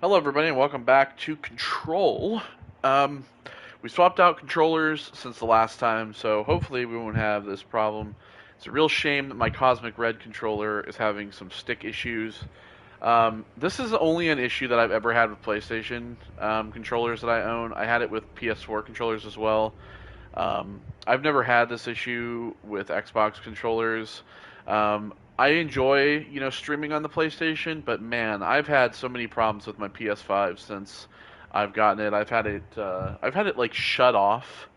Hello, everybody, and welcome back to Control. Um, we swapped out controllers since the last time, so hopefully we won't have this problem. It's a real shame that my Cosmic Red controller is having some stick issues. This is only an issue that I've ever had with PlayStation controllers that I own. I had it with PS4 controllers as well. I've never had this issue with Xbox controllers. I enjoy, streaming on the PlayStation, but man, I've had so many problems with my PS5 since I've gotten it. I've had it like shut off,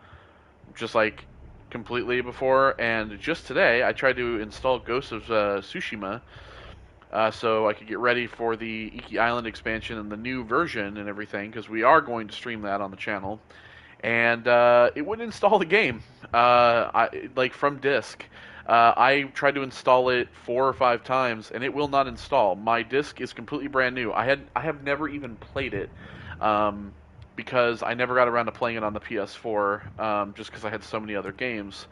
just like completely before. And just today, I tried to install Ghost of Tsushima, so I could get ready for the Iki Island expansion and the new version and everything, because we are going to stream that on the channel and it wouldn't install the game, like from disk. I tried to install it 4 or 5 times, and it will not install. My disc is completely brand new. I have never even played it, because I never got around to playing it on the PS4, just because I had so many other games,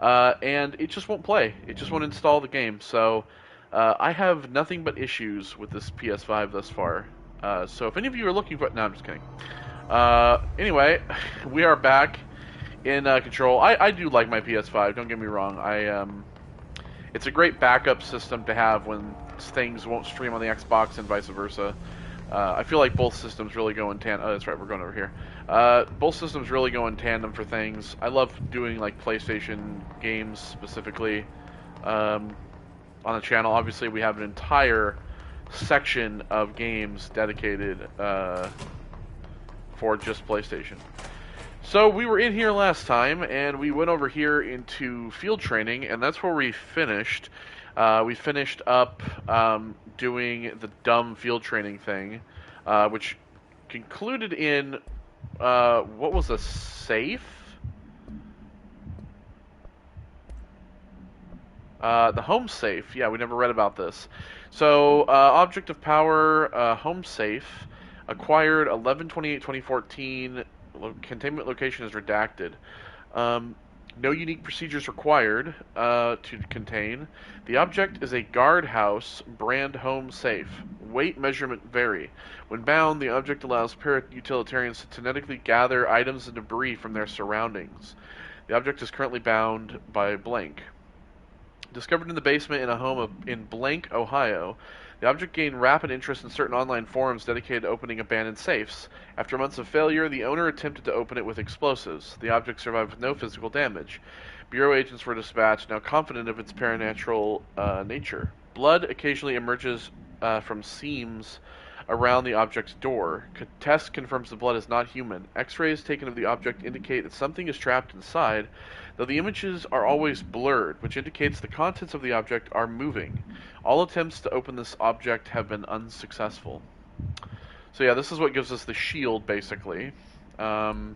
and it just won't play. It just won't install the game. So I have nothing but issues with this PS5 thus far. So if any of you are looking for it, no, I'm just kidding. Anyway, we are back in Control. I do like my PS5. Don't get me wrong. It's a great backup system to have when things won't stream on the Xbox and vice versa. I feel like both systems really go in tandem. Oh, that's right. We're going over here. Both systems really go in tandem for things. I love doing like PlayStation games specifically on the channel. Obviously, we have an entire section of games dedicated for just PlayStation. So we were in here last time, and we went over here into field training, and that's where we finished. We finished up doing the dumb field training thing, which concluded in, what was a safe? The home safe. Yeah, we never read about this. So, object of power, home safe, acquired 11/28/2014. Containment location is redacted. No unique procedures required to contain. The object is a guardhouse brand home safe. Weight measurement vary. When bound, the object allows para-utilitarians to kinetically gather items and debris from their surroundings. The object is currently bound by blank. Discovered in the basement in a home in Blank, Ohio, the object gained rapid interest in certain online forums dedicated to opening abandoned safes. After months of failure, the owner attempted to open it with explosives. The object survived with no physical damage. Bureau agents were dispatched, now confident of its paranatural nature. Blood occasionally emerges from seams around the object's door. Test confirms the blood is not human. X-rays taken of the object indicate that something is trapped inside, though the images are always blurred, which indicates the contents of the object are moving. All attempts to open this object have been unsuccessful. So yeah, this is what gives us the shield, basically. So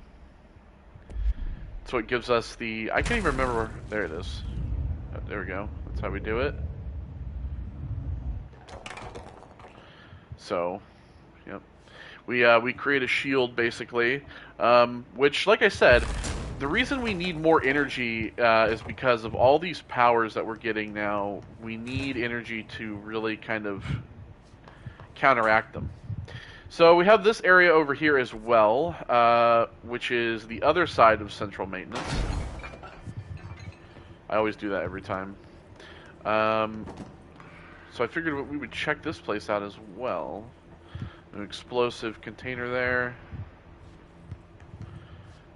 it gives us the... I can't even remember... There it is. There we go. That's how we do it. So, yep. We create a shield, basically, which, like I said, the reason we need more energy is because of all these powers that we're getting now. We need energy to really kind of counteract them. So we have this area over here as well, which is the other side of central maintenance. I always do that every time. So I figured we would check this place out as well. An explosive container there.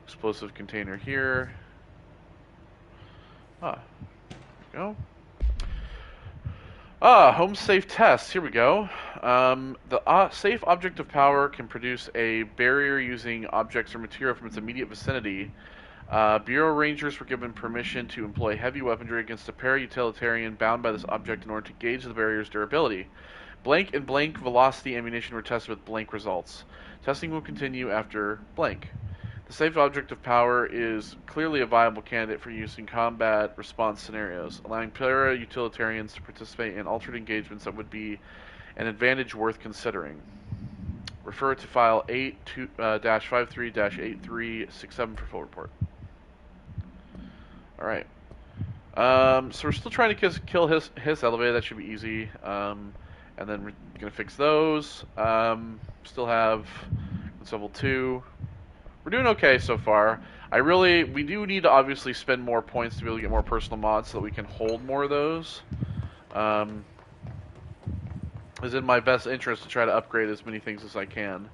Explosive container here. There we go. Home safe test. Here we go. The safe object of power can produce a barrier using objects or material from its immediate vicinity. Bureau Rangers were given permission to employ heavy weaponry against a para-utilitarian bound by this object in order to gauge the barrier's durability. Blank and blank velocity ammunition were tested with blank results. Testing will continue after blank. The safe object of power is clearly a viable candidate for use in combat response scenarios, allowing para-utilitarians to participate in alternate engagements that would be an advantage worth considering. Refer to file 8-53-8367 for full report. Alright. So we're still trying to kill his elevator. That should be easy. And then we're gonna fix those. Still have level 2. We're doing okay so far. We do need to obviously spend more points to be able to get more personal mods so that we can hold more of those. It's in my best interest to try to upgrade as many things as I can.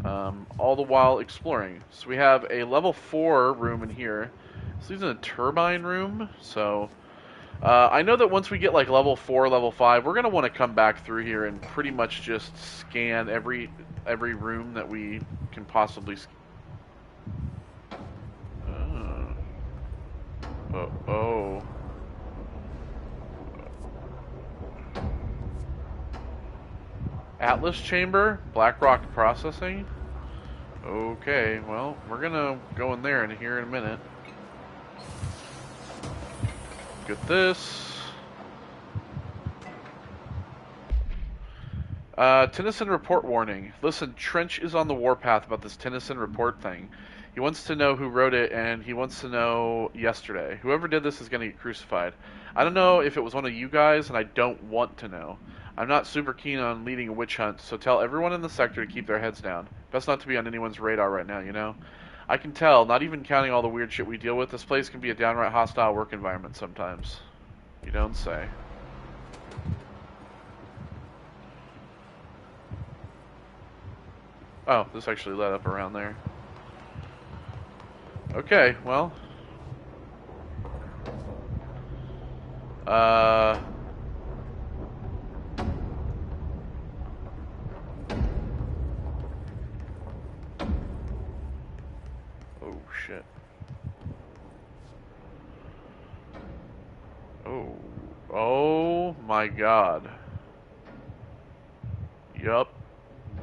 All the while exploring. So we have a level 4 room in here. This is a turbine room, so I know that once we get like level 4, level 5, we're going to want to come back through here and pretty much just scan every room that we can possibly scan. Oh. Atlas chamber, Blackrock processing. Okay, well, we're gonna go in there here in a minute. Get this. Tennyson report warning. Listen, Trench is on the warpath about this Tennyson report thing. He wants to know who wrote it, and he wants to know yesterday. Whoever did this is going to get crucified. I don't know if it was one of you guys, and I don't want to know. I'm not super keen on leading a witch hunt, so tell everyone in the sector to keep their heads down. Best not to be on anyone's radar right now, you know? I can tell, not even counting all the weird shit we deal with, this place can be a downright hostile work environment sometimes. You don't say. Oh, this actually led up around there. Okay, well. Oh, shit. Oh my god. Yup.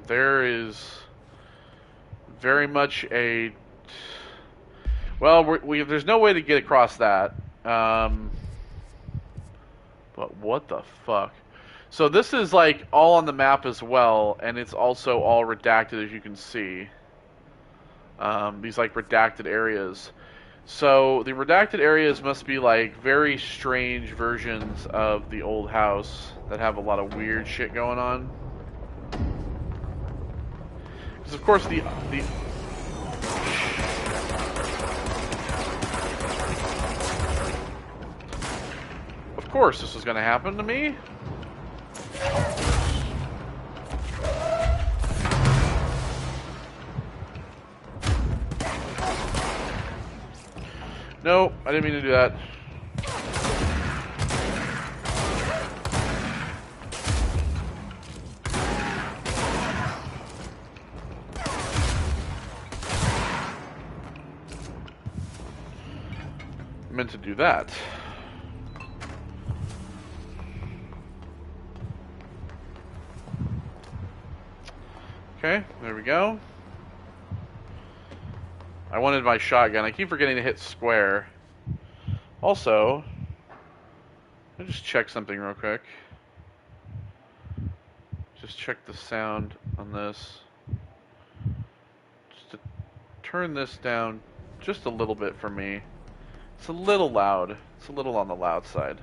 There is very much a... Well, there's no way to get across that. But what the fuck? So this is like all on the map as well, and it's also all redacted, as you can see. These like redacted areas. So the redacted areas must be like very strange versions of the old house that have a lot of weird shit going on. Because of course the Of course this is going to happen to me. No, I didn't mean to do that. I meant to do that. Okay, there we go. I wanted my shotgun. I keep forgetting to hit square. Also, let me just check something real quick. Just check the sound on this. Just to turn this down just a little bit for me. It's a little loud. It's a little on the loud side.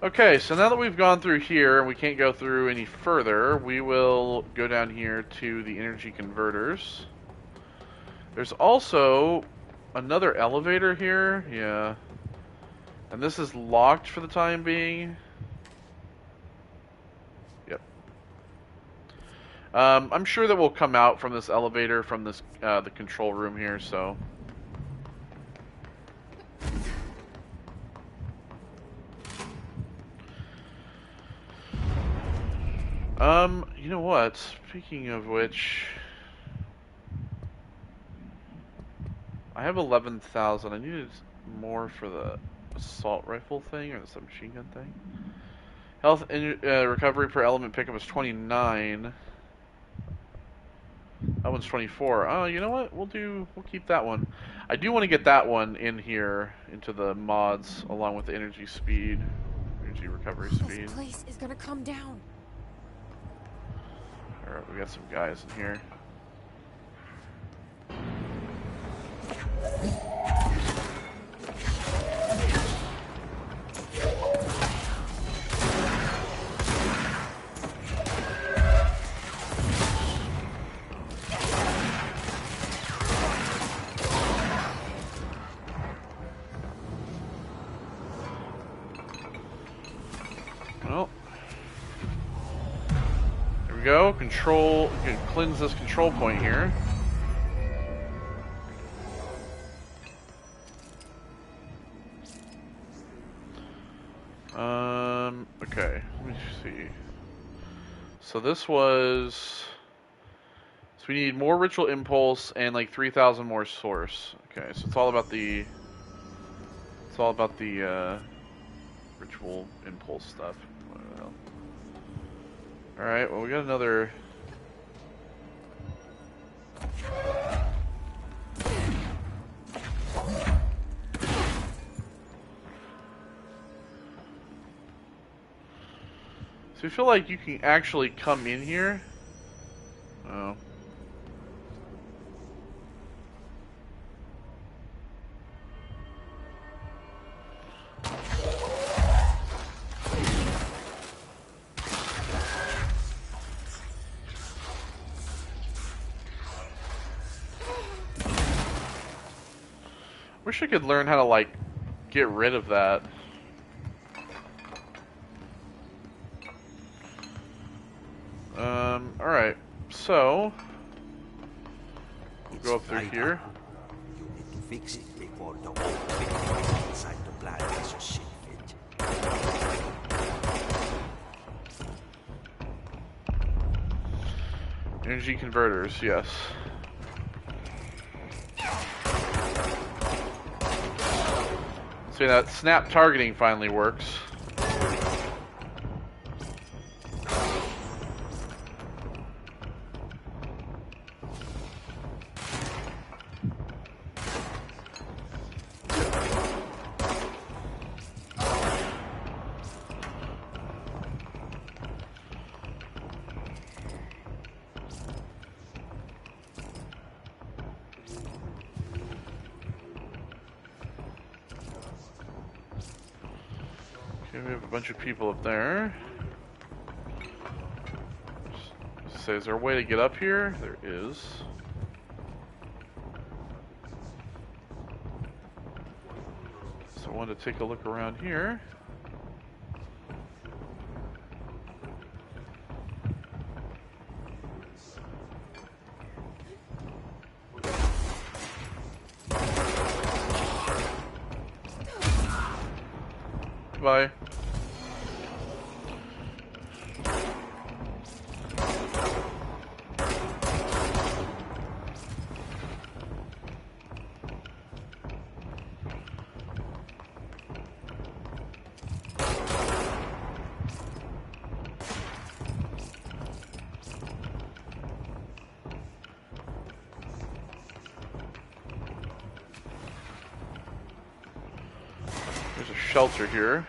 Okay, so now that we've gone through here and we can't go through any further, we will go down here to the energy converters. There's also another elevator here, yeah. And this is locked for the time being. Yep. I'm sure that we'll come out from this elevator from this the control room here, so... You know what? Speaking of which, I have 11,000. I needed more for the assault rifle thing or the submachine gun thing. Health and recovery per element pickup is 29. That one's 24. Oh, you know what? We'll keep that one. I do want to get that one in here into the mods along with the energy speed, energy recovery speed. This place is gonna come down. Alright, we got some guys in here. cleanse this control point here. Okay, let me see. So this was, so we need more ritual impulse and like 3,000 more source. Okay, so it's all about the ritual impulse stuff. Alright, well we got another. So you feel like you can actually come in here? Oh. Wish I could learn how to, like, get rid of that. Alright. So, we'll go up through here. You need to fix it before the whole inside the plant is a shit fit. Energy converters, yes. See, that snap targeting finally works. Okay, we have a bunch of people up there. So is there a way to get up here? There is. So I wanted to take a look around here. Goodbye. There's a shelter here.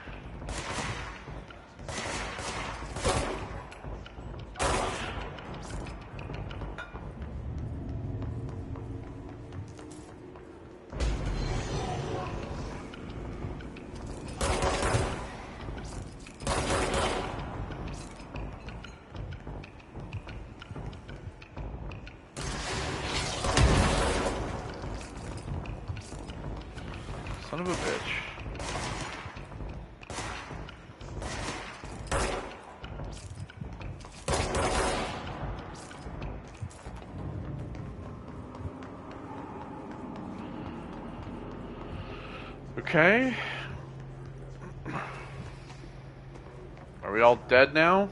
Son of a bitch. Okay. Are we all dead now?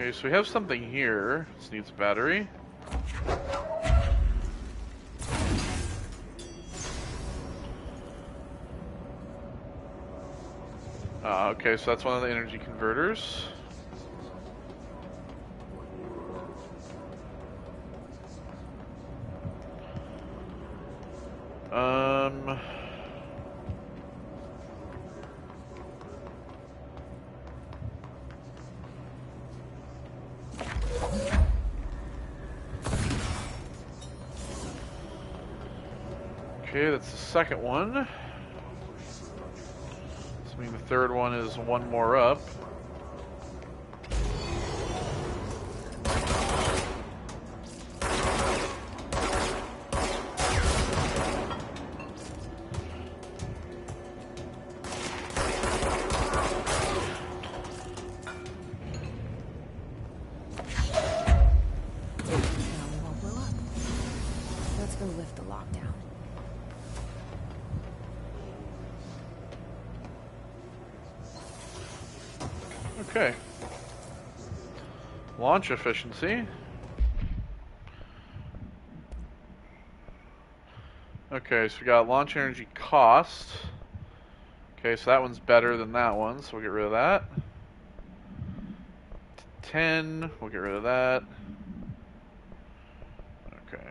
Okay, so we have something here. This needs a battery. Okay, so that's one of the energy converters. Okay, that's the second one. I mean, the third one is one more up. Okay. Launch efficiency. Okay, so we got launch energy cost. Okay, so that one's better than that one, so we'll get rid of that. 10, we'll get rid of that. Okay.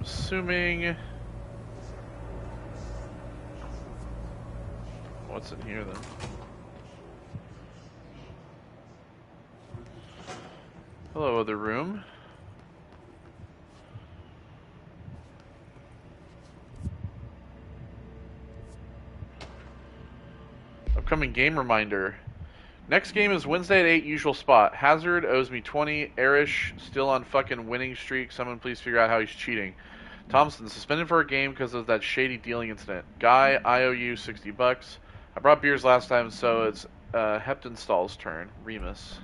Assuming... What's in here then? Hello, other room. Upcoming game reminder. Next game is Wednesday at 8, usual spot. Hazard owes me 20. Arish still on fucking winning streak. Someone please figure out how he's cheating. Thompson suspended for a game because of that shady dealing incident. Guy, I owe you $60. I brought beers last time, so it's Heptonstall's turn. Remus.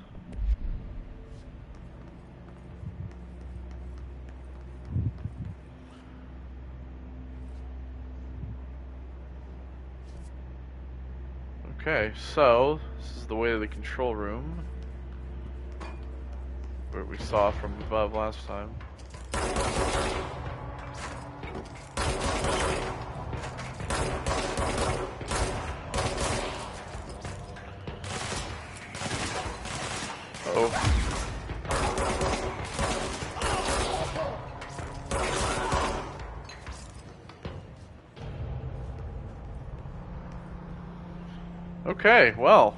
Okay, so this is the way to the control room, where we saw from above last time. Oh. Okay, well.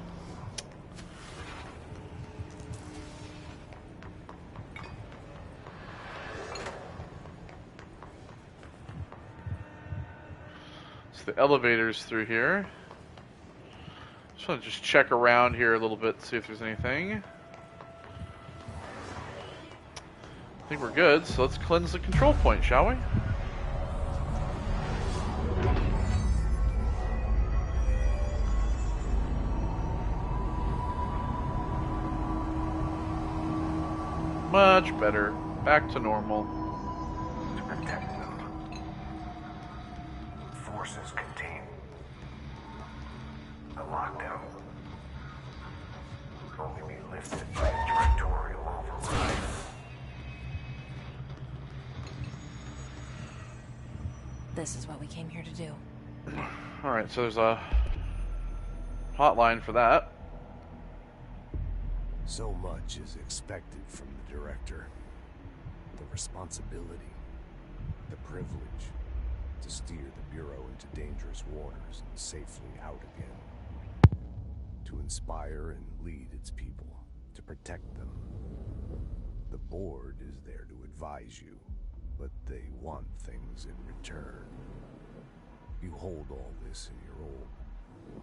So the elevator's through here. Just want to check around here a little bit, see if there's anything. I think we're good, so let's cleanse the control point, shall we? Much better. Back to normal. To protect them. Forces contain the lockdown. Only be lifted by a directorial override. This is what we came here to do. Alright, so there's a hotline for that. So much is expected from the director. The responsibility, the privilege to steer the Bureau into dangerous waters and safely out again. To inspire and lead its people, to protect them. The board is there to advise you, but they want things in return. You hold all this in your old,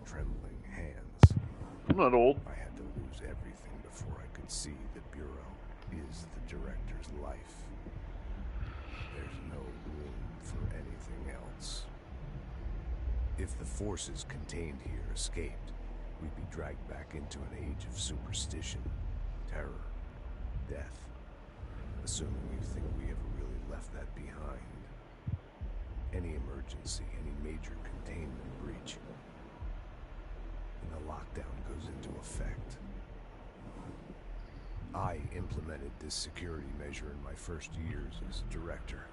trembling hands. I'm not old. I had to lose everything before I could see the Bureau is the director's life. There's no room for anything else. If the forces contained here escaped, we'd be dragged back into an age of superstition, terror, death. Assuming you think we ever really left that behind. Any emergency, any major containment breach, and the lockdown goes into effect. I implemented this security measure in my first years as director.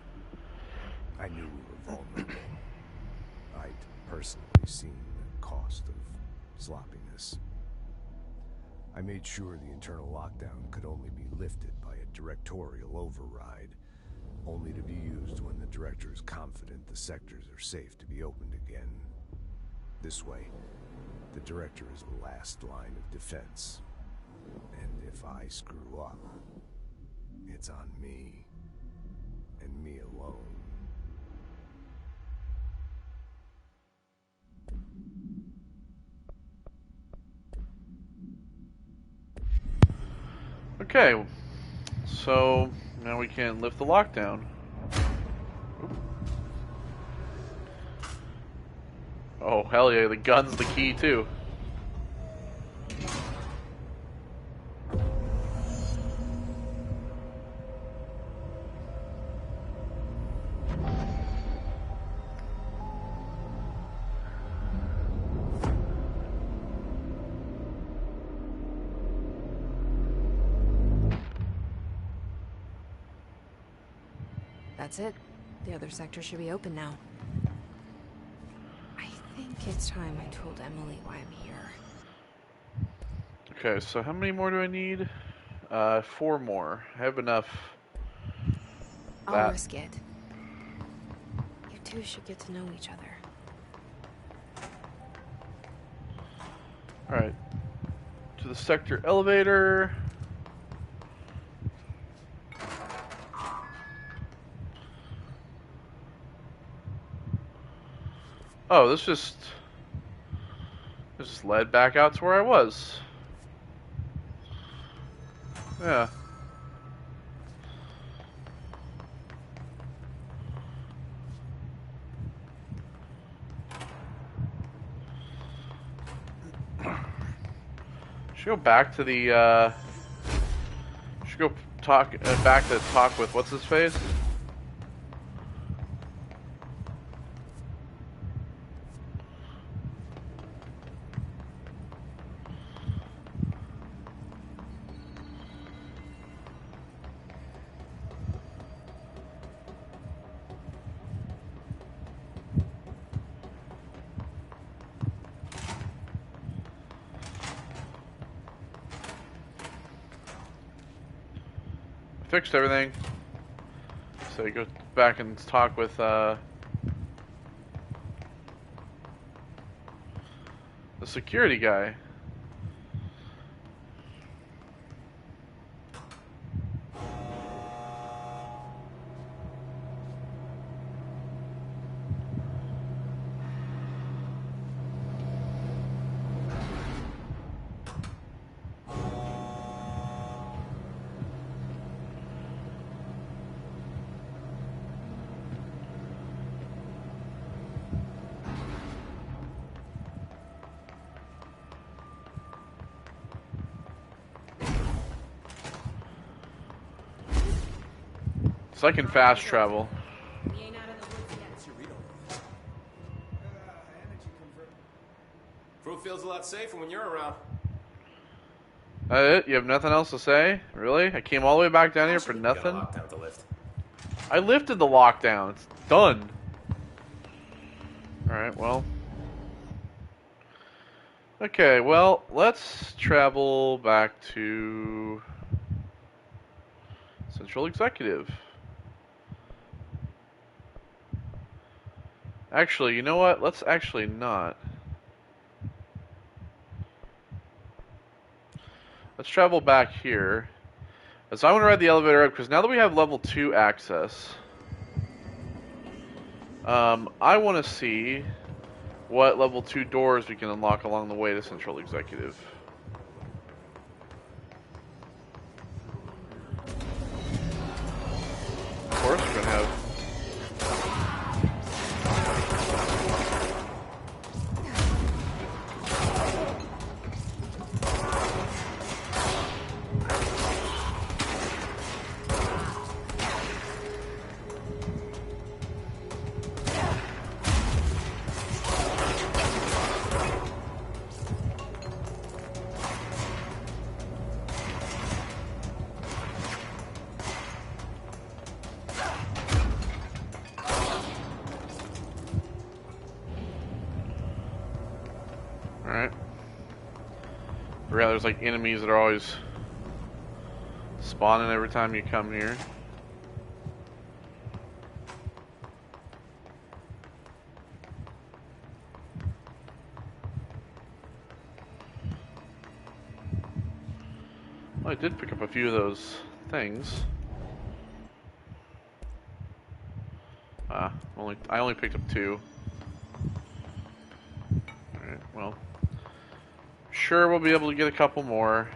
I knew we were vulnerable. I'd personally seen the cost of sloppiness. I made sure the internal lockdown could only be lifted by a directorial override, only to be used when the director is confident the sectors are safe to be opened again. This way, The director is the last line of defense. And if I screw up, it's on me. And me alone. Okay, so now we can lift the lockdown. Oh, hell yeah, the gun's the key too. That's it. The other sector should be open now. I think it's time I told Emily why I'm here. Okay, so how many more do I need? 4 more. I have enough. I'll risk it. You two should get to know each other. Alright. To the sector elevator. Oh, this just led back out to where I was. Yeah. Should go back to the should go back to talk with what's his face? Fixed everything. So you go back and talk with the security guy. So I can fast travel. Crew feels a lot safer when you're around. That it? You have nothing else to say? Really? I came all the way back down here for nothing? Lockdown to lift. I lifted the lockdown. It's done. Alright, well. Okay, well, let's travel back to Central Executive. Actually, you know what? Let's actually not. Let's travel back here. So I want to ride the elevator up because now that we have level 2 access, I want to see what level 2 doors we can unlock along the way to Central Executive. Of course, we're going to have... Alright. Forgot there's like enemies that are always spawning every time you come here. Well, I did pick up a few of those things. I only picked up 2. Alright, well. Sure, we'll be able to get a couple more.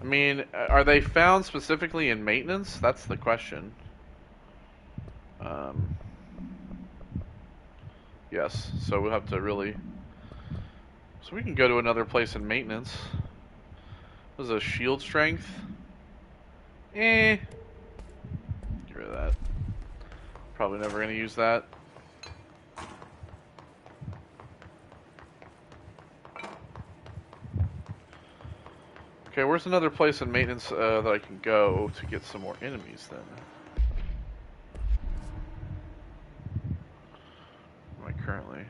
I mean, are they found specifically in maintenance? That's the question. Yes, so we'll have to really... So we can go to another place in maintenance. What is a shield strength? Get rid of that. Probably never going to use that. Okay, where's another place in maintenance that I can go to get some more enemies then? Where am I currently?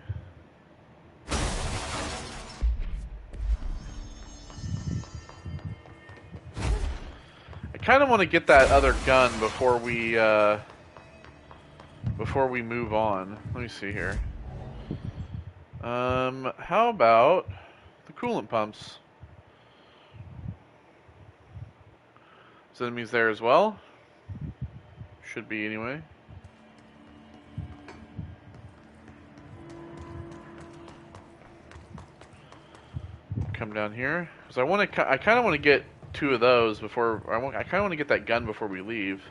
I kind of want to get that other gun before we move on. Let me see here. How about the coolant pumps? Is enemies there as well? Should be anyway. Come down here because I kind of want to get 2 of those before I kind of want to get that gun before we leave.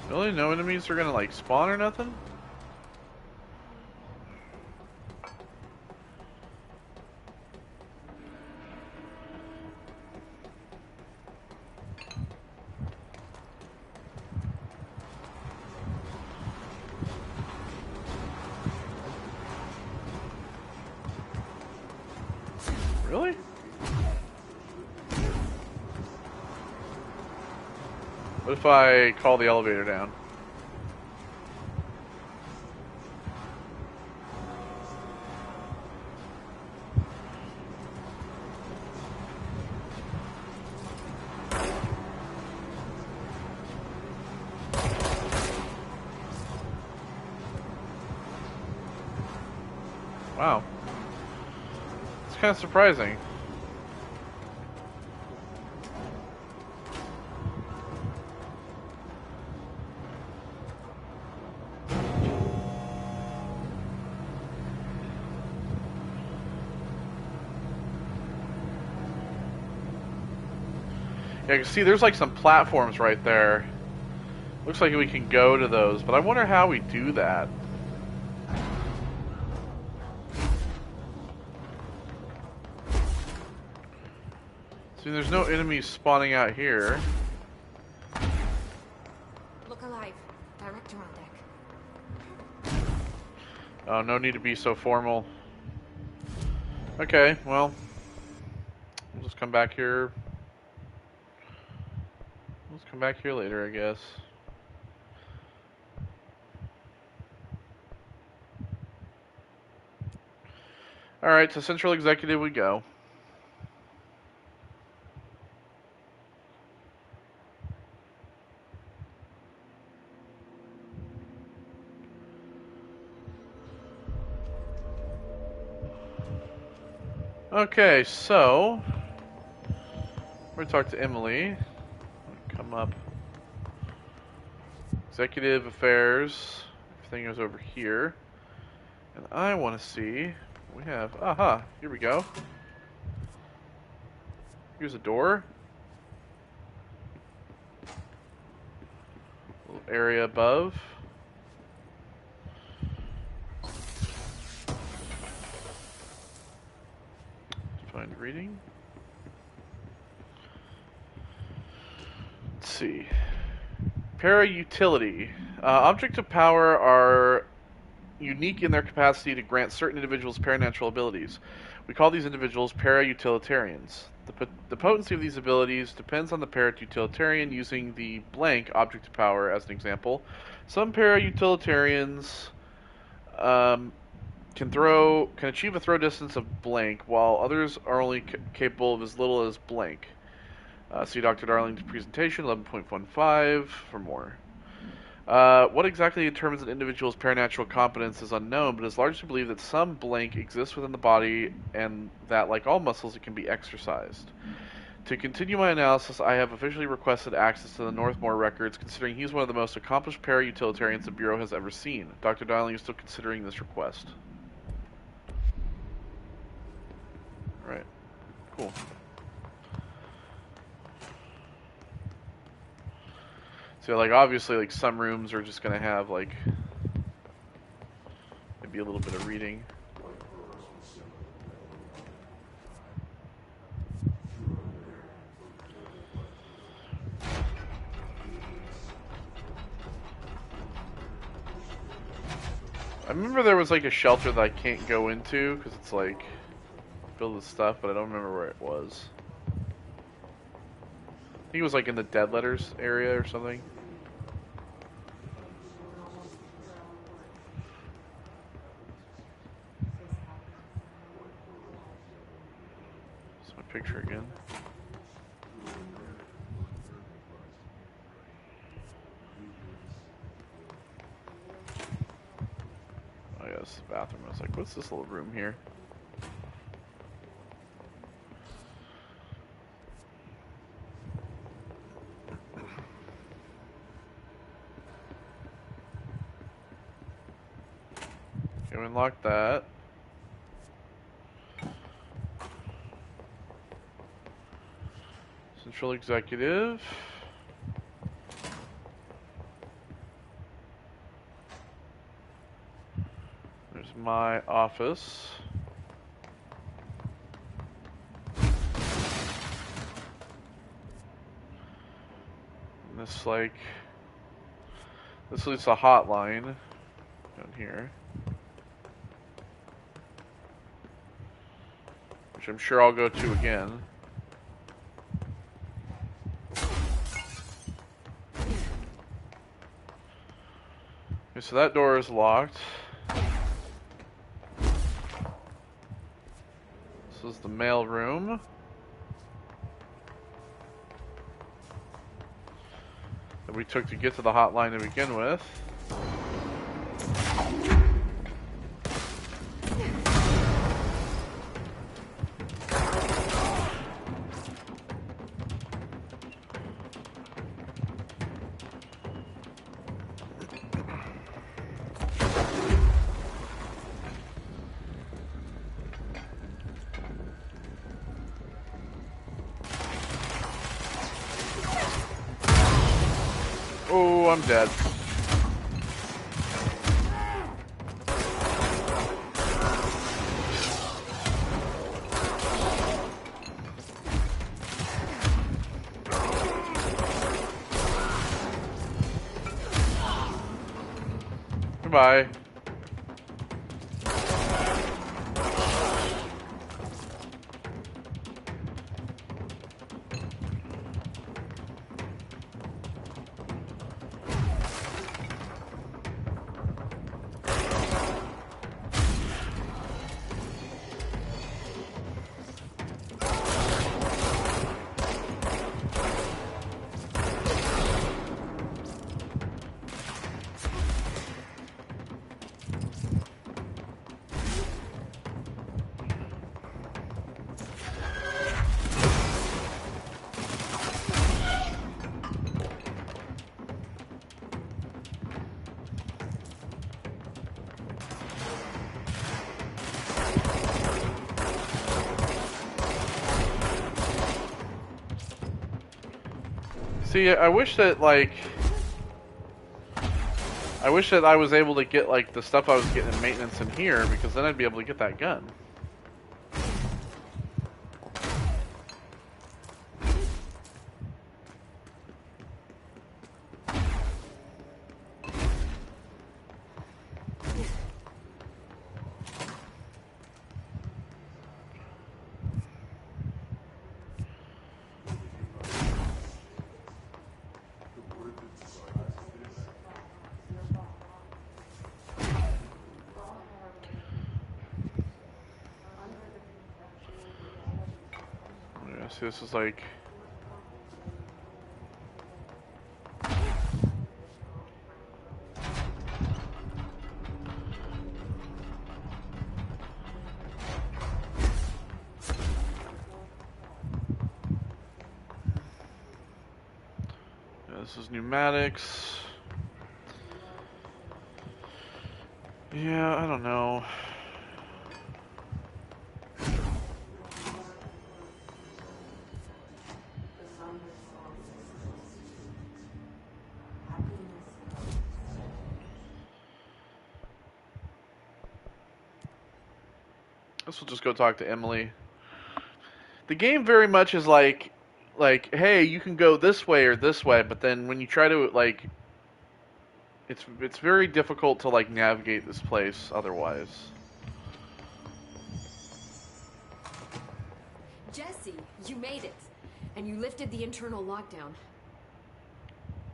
Really? No enemies are gonna like spawn or nothing? Really? What if I call the elevator down? Wow. It's kind of surprising. Yeah, you can see there's like some platforms right there. Looks like we can go to those, but I wonder how we do that. See, there's no enemies spawning out here. Look alive. Director on deck. Oh, no need to be so formal. Okay, well, we'll just come back here. Let's come back here later, I guess. Alright, to Central Executive we go. Okay, so we're gonna talk to Emily. Come up. Executive Affairs. Everything is over here. And I want to see. We have. Aha! Here we go. Here's a door. Little area above. Find reading. Let's see. Para utility. Objects of power are unique in their capacity to grant certain individuals paranatural abilities. We call these individuals para-utilitarians. The potency of these abilities depends on the para-utilitarian. Using the blank object of power as an example, some para-utilitarians can achieve a throw distance of blank, while others are only capable of as little as blank. See Dr. Darling's presentation 11.15 for more. What exactly determines an individual's paranatural competence is unknown, but it is largely believed that some blank exists within the body and that, like all muscles, it can be exercised. To continue my analysis, I have officially requested access to the Northmore records, considering he's one of the most accomplished para-utilitarians the Bureau has ever seen. Dr. Darling is still considering this request. Alright. Cool. So, like, obviously, like, some rooms are just gonna have, like, maybe a little bit of reading. I remember there was, like, a shelter that I can't go into, because it's, like, filled with stuff, but I don't remember where it was. I think it was, like, in the dead letters area or something. Picture again. Oh yeah, this is the bathroom. I was like, what's this little room here? Okay, we unlocked that. Central Executive. There's my office. And this, like, this is a hotline down here, which I'm sure I'll go to again. Okay, so that door is locked. This is the mail room. That we took to get to the hotline to begin with. Oh, I'm dead. Goodbye. See, I wish that, like, I wish that I was able to get, like, the stuff I was getting in maintenance in here, because then I'd be able to get that gun. So this is like... This is pneumatics. Yeah, I don't know. Guess we'll just go talk to Emily. The game very much is like, hey, you can go this way or this way, but then when you try to like, it's very difficult to like navigate this place otherwise. Jesse, you made it. And you lifted the internal lockdown.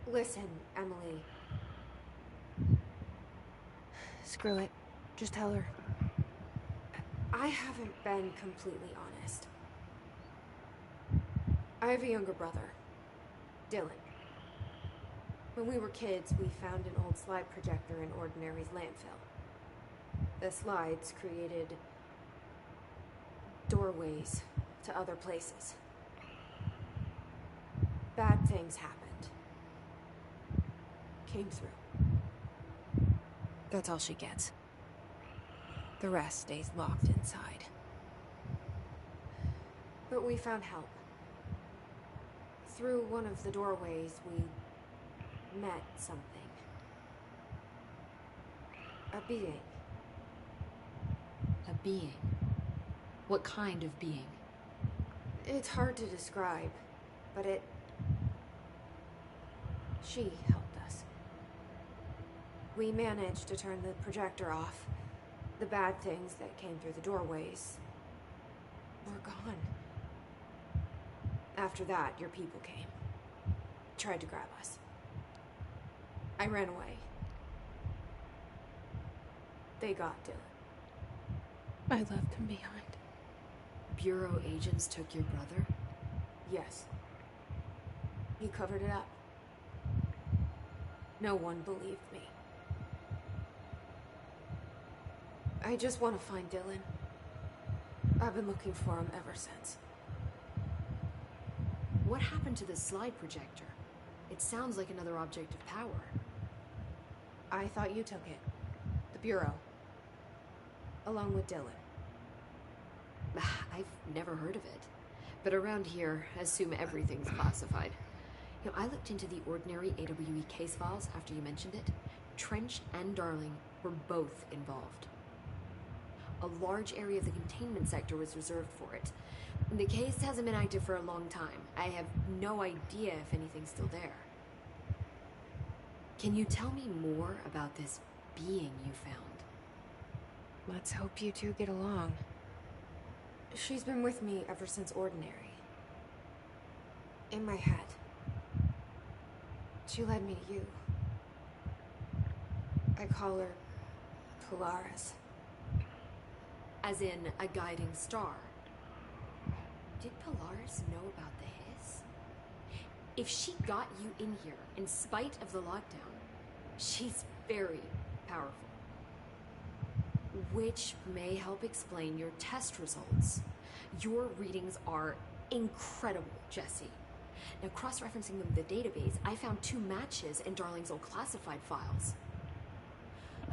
Listen, Emily. Screw it. Just tell her. I haven't been completely honest. I have a younger brother, Dylan. When we were kids, we found an old slide projector in Ordinary's landfill. The slides created doorways to other places. Bad things happened. Came through. That's all she gets. The rest stays locked inside. But we found help. Through one of the doorways, we met something. A being. A being? What kind of being? It's hard to describe, but she helped us. We managed to turn the projector off. The bad things that came through the doorways were gone. After that, your people came. Tried to grab us. I ran away. They got Dylan. I left him behind. Bureau agents took your brother? Yes. He covered it up. No one believed me. I just want to find Dylan. I've been looking for him ever since. What happened to the slide projector? It sounds like another object of power. I thought you took it. The Bureau. Along with Dylan. I've never heard of it. But around here, I assume everything's classified. You know, I looked into the Ordinary AWE case files after you mentioned it. Trench and Darling were both involved. A large area of the containment sector was reserved for it. The case hasn't been active for a long time. I have no idea if anything's still there. Can you tell me more about this being you found? Let's hope you two get along. She's been with me ever since Ordinary. In my head. She led me to you. I call her Polaris. As in a guiding star. Did Polaris know about the hiss? If she got you in here in spite of the lockdown, she's very powerful. Which may help explain your test results. Your readings are incredible, Jesse. Now, cross-referencing them with the database, I found 2 matches in Darling's old classified files.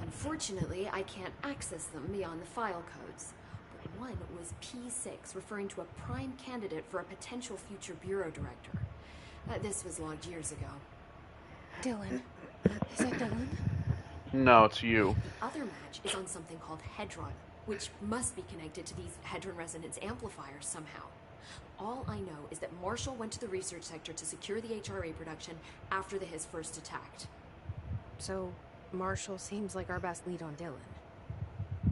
Unfortunately, I can't access them beyond the file codes. But one was P6, referring to a prime candidate for a potential future bureau director. This was logged years ago. Dylan. Is that Dylan? No, it's you. The other match is on something called Hedron, which must be connected to these Hedron resonance amplifiers somehow. All I know is that Marshall went to the research sector to secure the HRA production after the Hiss first attacked. So, Marshall seems like our best lead on Dylan.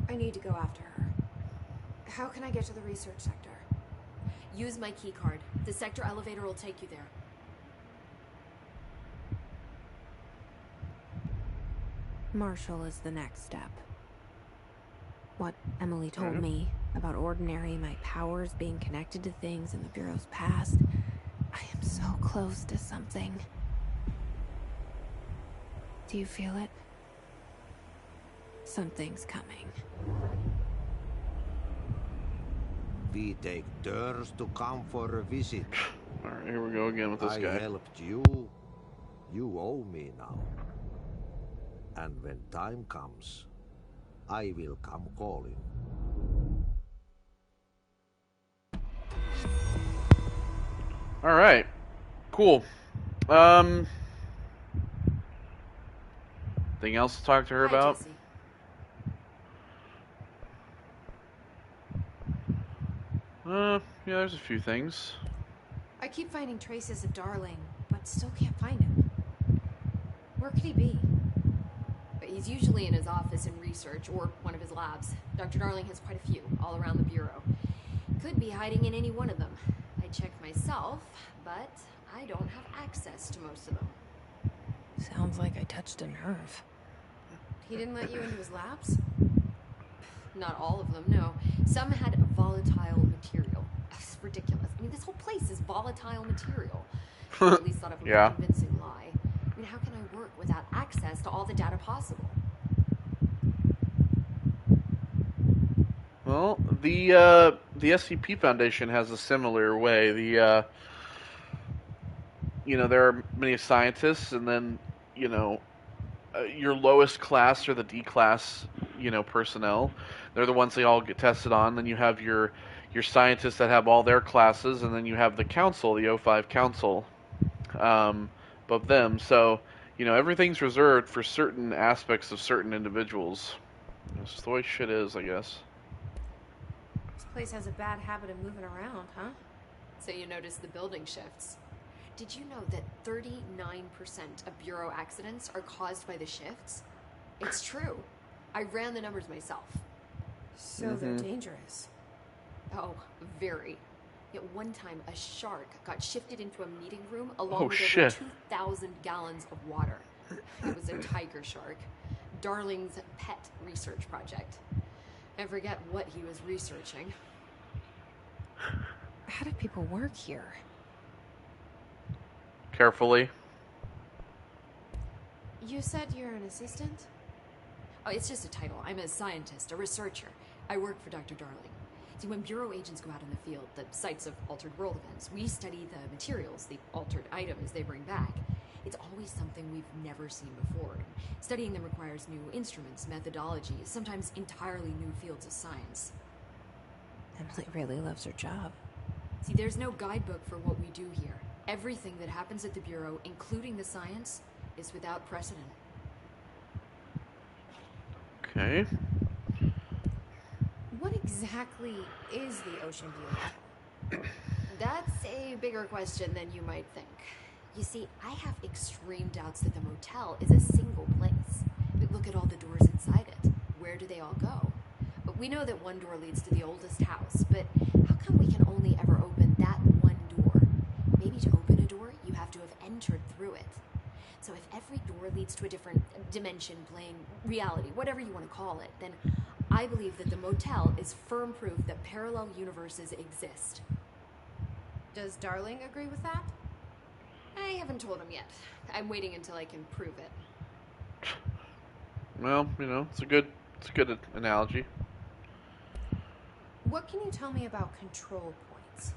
I need to go after her. How can I get to the research sector? Use my key card. The sector elevator will take you there. Marshall is the next step. What Emily told me about Ordinary, my powers being connected to things in the Bureau's past. I am so close to something. Do you feel it? Something's coming. We take turns to come for a visit. Alright, here we go again with this I guy. helped you. You owe me now. And when time comes, I will come calling. Alright. Cool. Anything else to talk to her Hi, about? Jesse. Yeah, there's a few things. I keep finding traces of Darling, but still can't find him. Where could he be? But he's usually in his office in research or one of his labs. Dr. Darling has quite a few all around the Bureau. Could be hiding in any one of them. I checked myself, but I don't have access to most of them. Sounds like I touched a nerve. He didn't let you into his labs? Not all of them, no. Some had volatile material. It's ridiculous. I mean, this whole place is volatile material. I at least thought of Yeah. a convincing lie. I mean, how can I work without access to all the data possible? Well, the SCP Foundation has a similar way. There are many scientists, and then, your lowest class or the D class, personnel. They're the ones they all get tested on. Then you have your scientists that have all their classes, and then you have the council, the O5 council, above them. So, everything's reserved for certain aspects of certain individuals. That's just the way shit is, I guess. This place has a bad habit of moving around, huh? So you notice the building shifts. Did you know that 39% of Bureau accidents are caused by the shifts? It's true. I ran the numbers myself. So they're dangerous. Oh, very. At one time, a shark got shifted into a meeting room along with over shit. 2,000 gallons of water. It was a tiger shark. Darling's pet research project. I forget what he was researching. How do people work here? Carefully. You said you're an assistant? Oh, it's just a title. I'm a scientist, a researcher. I work for Dr. Darling. See, when Bureau agents go out in the field, the sites of altered world events, we study the materials, the altered items they bring back. It's always something we've never seen before. Studying them requires new instruments, methodologies, sometimes entirely new fields of science. Emily really loves her job. See, there's no guidebook for what we do here. Everything that happens at the Bureau, including the science, is without precedent. Okay. What exactly is the Ocean View Hotel? That's a bigger question than you might think. You see, I have extreme doubts that the motel is a single place. But look at all the doors inside it. Where do they all go? But we know that one door leads to the oldest house, but how come we can only ever open that one door? Maybe to open a door, you have to have entered through it. So if every door leads to a different dimension, plane, reality, whatever you want to call it, then I believe that the motel is firm proof that parallel universes exist. Does Darling agree with that? I haven't told him yet. I'm waiting until I can prove it. Well, it's a good analogy. What can you tell me about control points?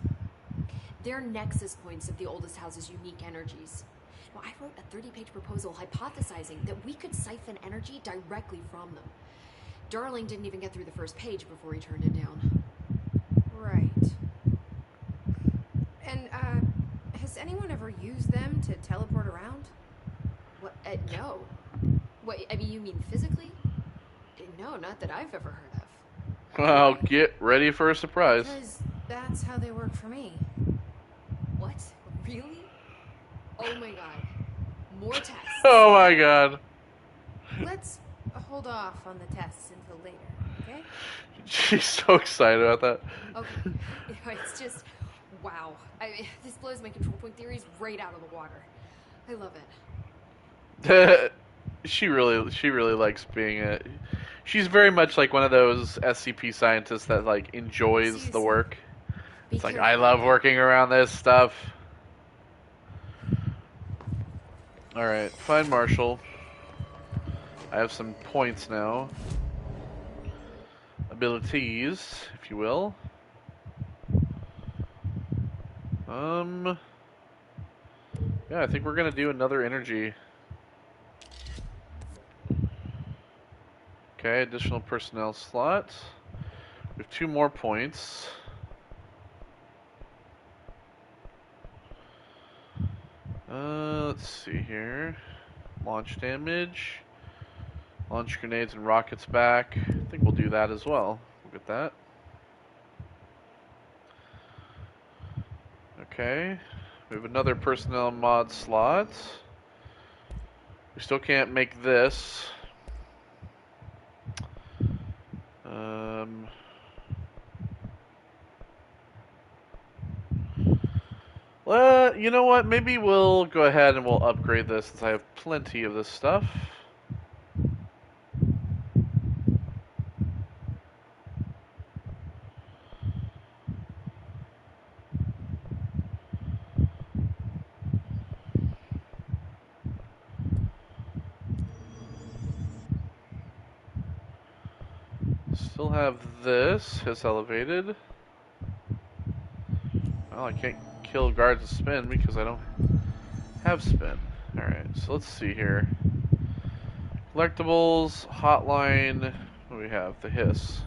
They're nexus points of the oldest house's unique energies. Now, I wrote a 30-page proposal hypothesizing that we could siphon energy directly from them. Darling didn't even get through the first page before he turned it down. Right. And, has anyone ever used them to teleport around? What? No. What, I mean, you mean physically? No, not that I've ever heard of. Well, get ready for a surprise. Because that's how they work for me. What? Really? Oh my god. More tests. Oh my god. Let's hold off on the tests until later, okay? She's so excited about that. Okay. It's just, wow. This blows my control point theories right out of the water. I love it. She really likes being She's very much like one of those SCP scientists that like enjoys the work. It's like, I love working around this stuff. Alright, find Marshall. I have some points now. Abilities, if you will. Yeah, I think we're gonna do another energy. Okay, additional personnel slot. We have 2 more points. Let's see here. Launch damage. Launch grenades and rockets back. I think we'll do that as well. We'll get that. Okay. We have another personnel mod slot. We still can't make this. Well, you know what? Maybe we'll go ahead and we'll upgrade this since I have plenty of this stuff. Still have this. His elevated. Well, I can't kill guards with spin because I don't have spin. Alright, so let's see here. Collectibles, hotline. What do we have? The hiss.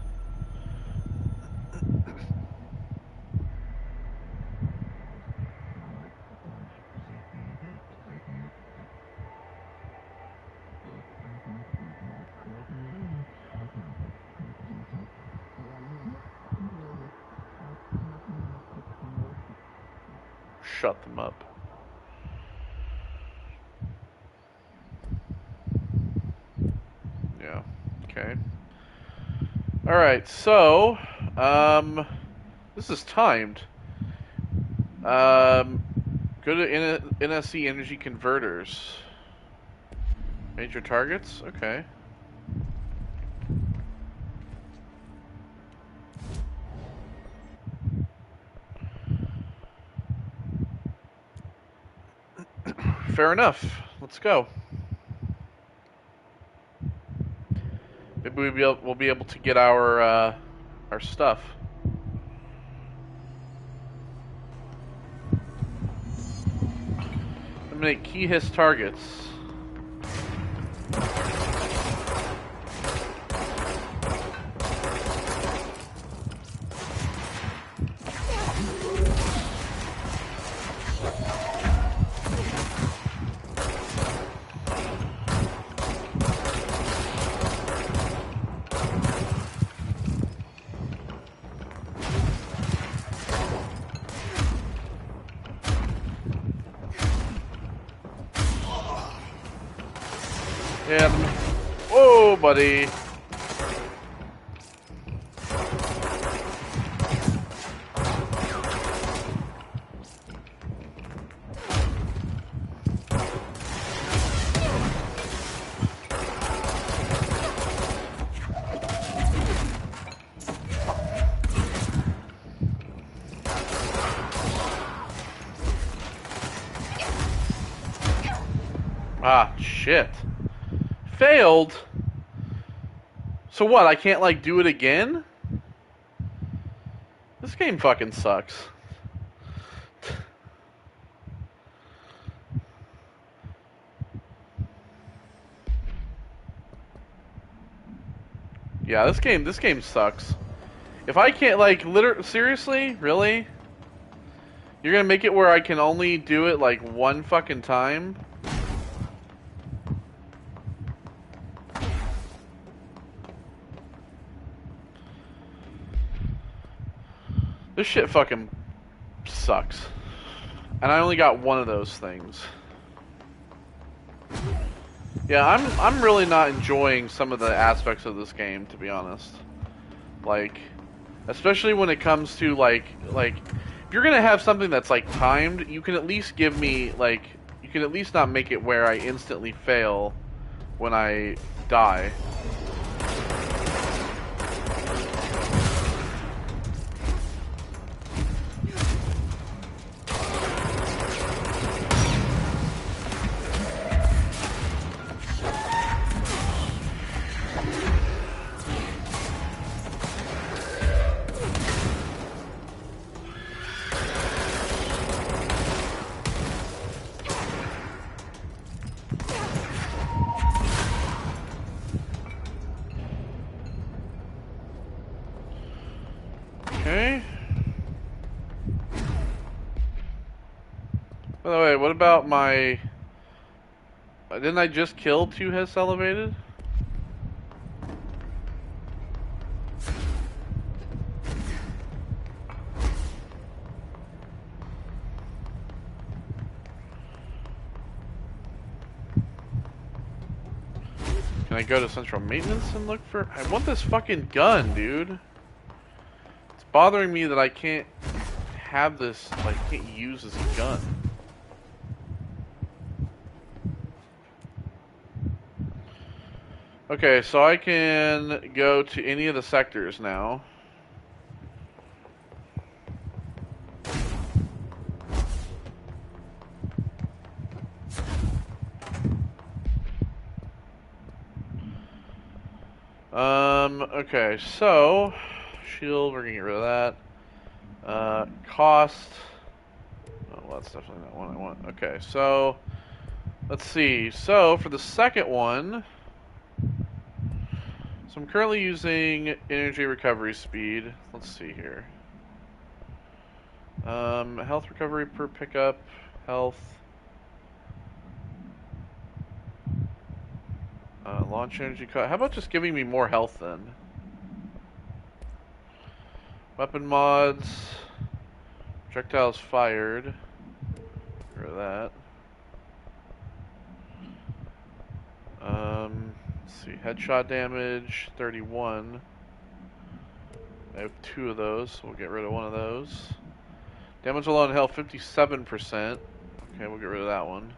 Shut them up. Yeah, okay. Alright, so, this is timed. Go to NSC energy converters. Major targets? Okay. Fair enough. Let's go. Maybe we'll be able to get our stuff. Eliminate key hiss targets. Yeah. Whoa, buddy. Ah, shit. Failed? So what, I can't, like, do it again? This game fucking sucks. Yeah, this game sucks. If I can't, like, seriously? Really? You're gonna make it where I can only do it, like, one fucking time? This shit fucking sucks. And I only got one of those things. Yeah, I'm really not enjoying some of the aspects of this game, to be honest. Like, especially when it comes to like if you're gonna have something that's like timed, you can at least give me like, you can at least not make it where I instantly fail when I die. Okay. By the way, what about my... Didn't I just kill 2 Hess elevated? Can I go to central maintenance and look for... I want this fucking gun, dude. It's bothering me that I can't have this, like, can't use this gun. Okay, so I can go to any of the sectors now. Okay, so shield, we're gonna get rid of that. Cost. Oh, well, that's definitely not one I want. Okay, so let's see. So for the second one, so I'm currently using energy recovery speed. Let's see here. Health recovery per pickup, health. Launch energy cut. How about just giving me more health then? Weapon mods. Projectiles fired. Get rid of that. Let's see. Headshot damage, 31. I have 2 of those, so we'll get rid of one of those. Damage alone health, 57%. Okay, we'll get rid of that one.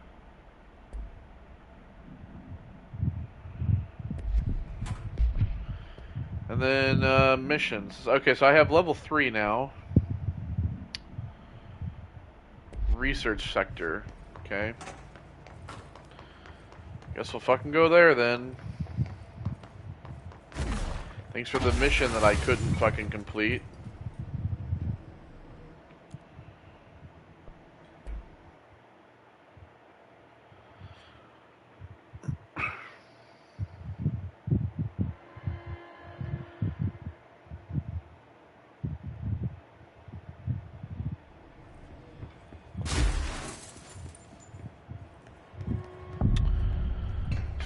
And then missions. Okay, so I have level 3 now. Research sector. Okay. Guess we'll fucking go there then. Thanks for the mission that I couldn't fucking complete.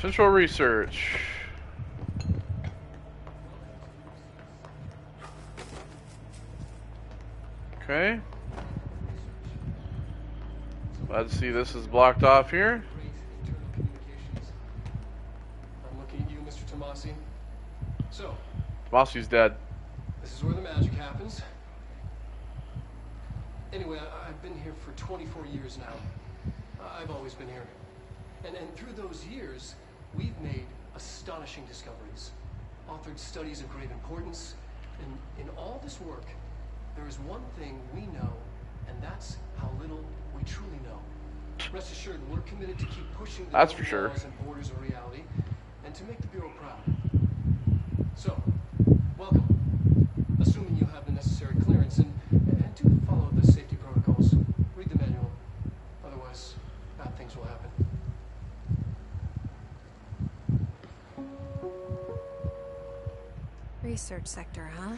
Central research. Okay. Glad to see this is blocked off here. I'm looking at you, Mr. Tomasi. So, Tomasi's dead. this is where the magic happens. Anyway, I've been here for 24 years now. I've always been here. And through those years, we've made astonishing discoveries, authored studies of great importance, and in all this work, there is one thing we know, and that's how little we truly know. Rest assured, we're committed to keep pushing the That's for sure. laws and borders of reality, and to make the Bureau proud. So, welcome. Assuming you have the necessary clearance, and do follow the safety protocols. Read the manual. Otherwise, bad things will happen. Research sector, huh?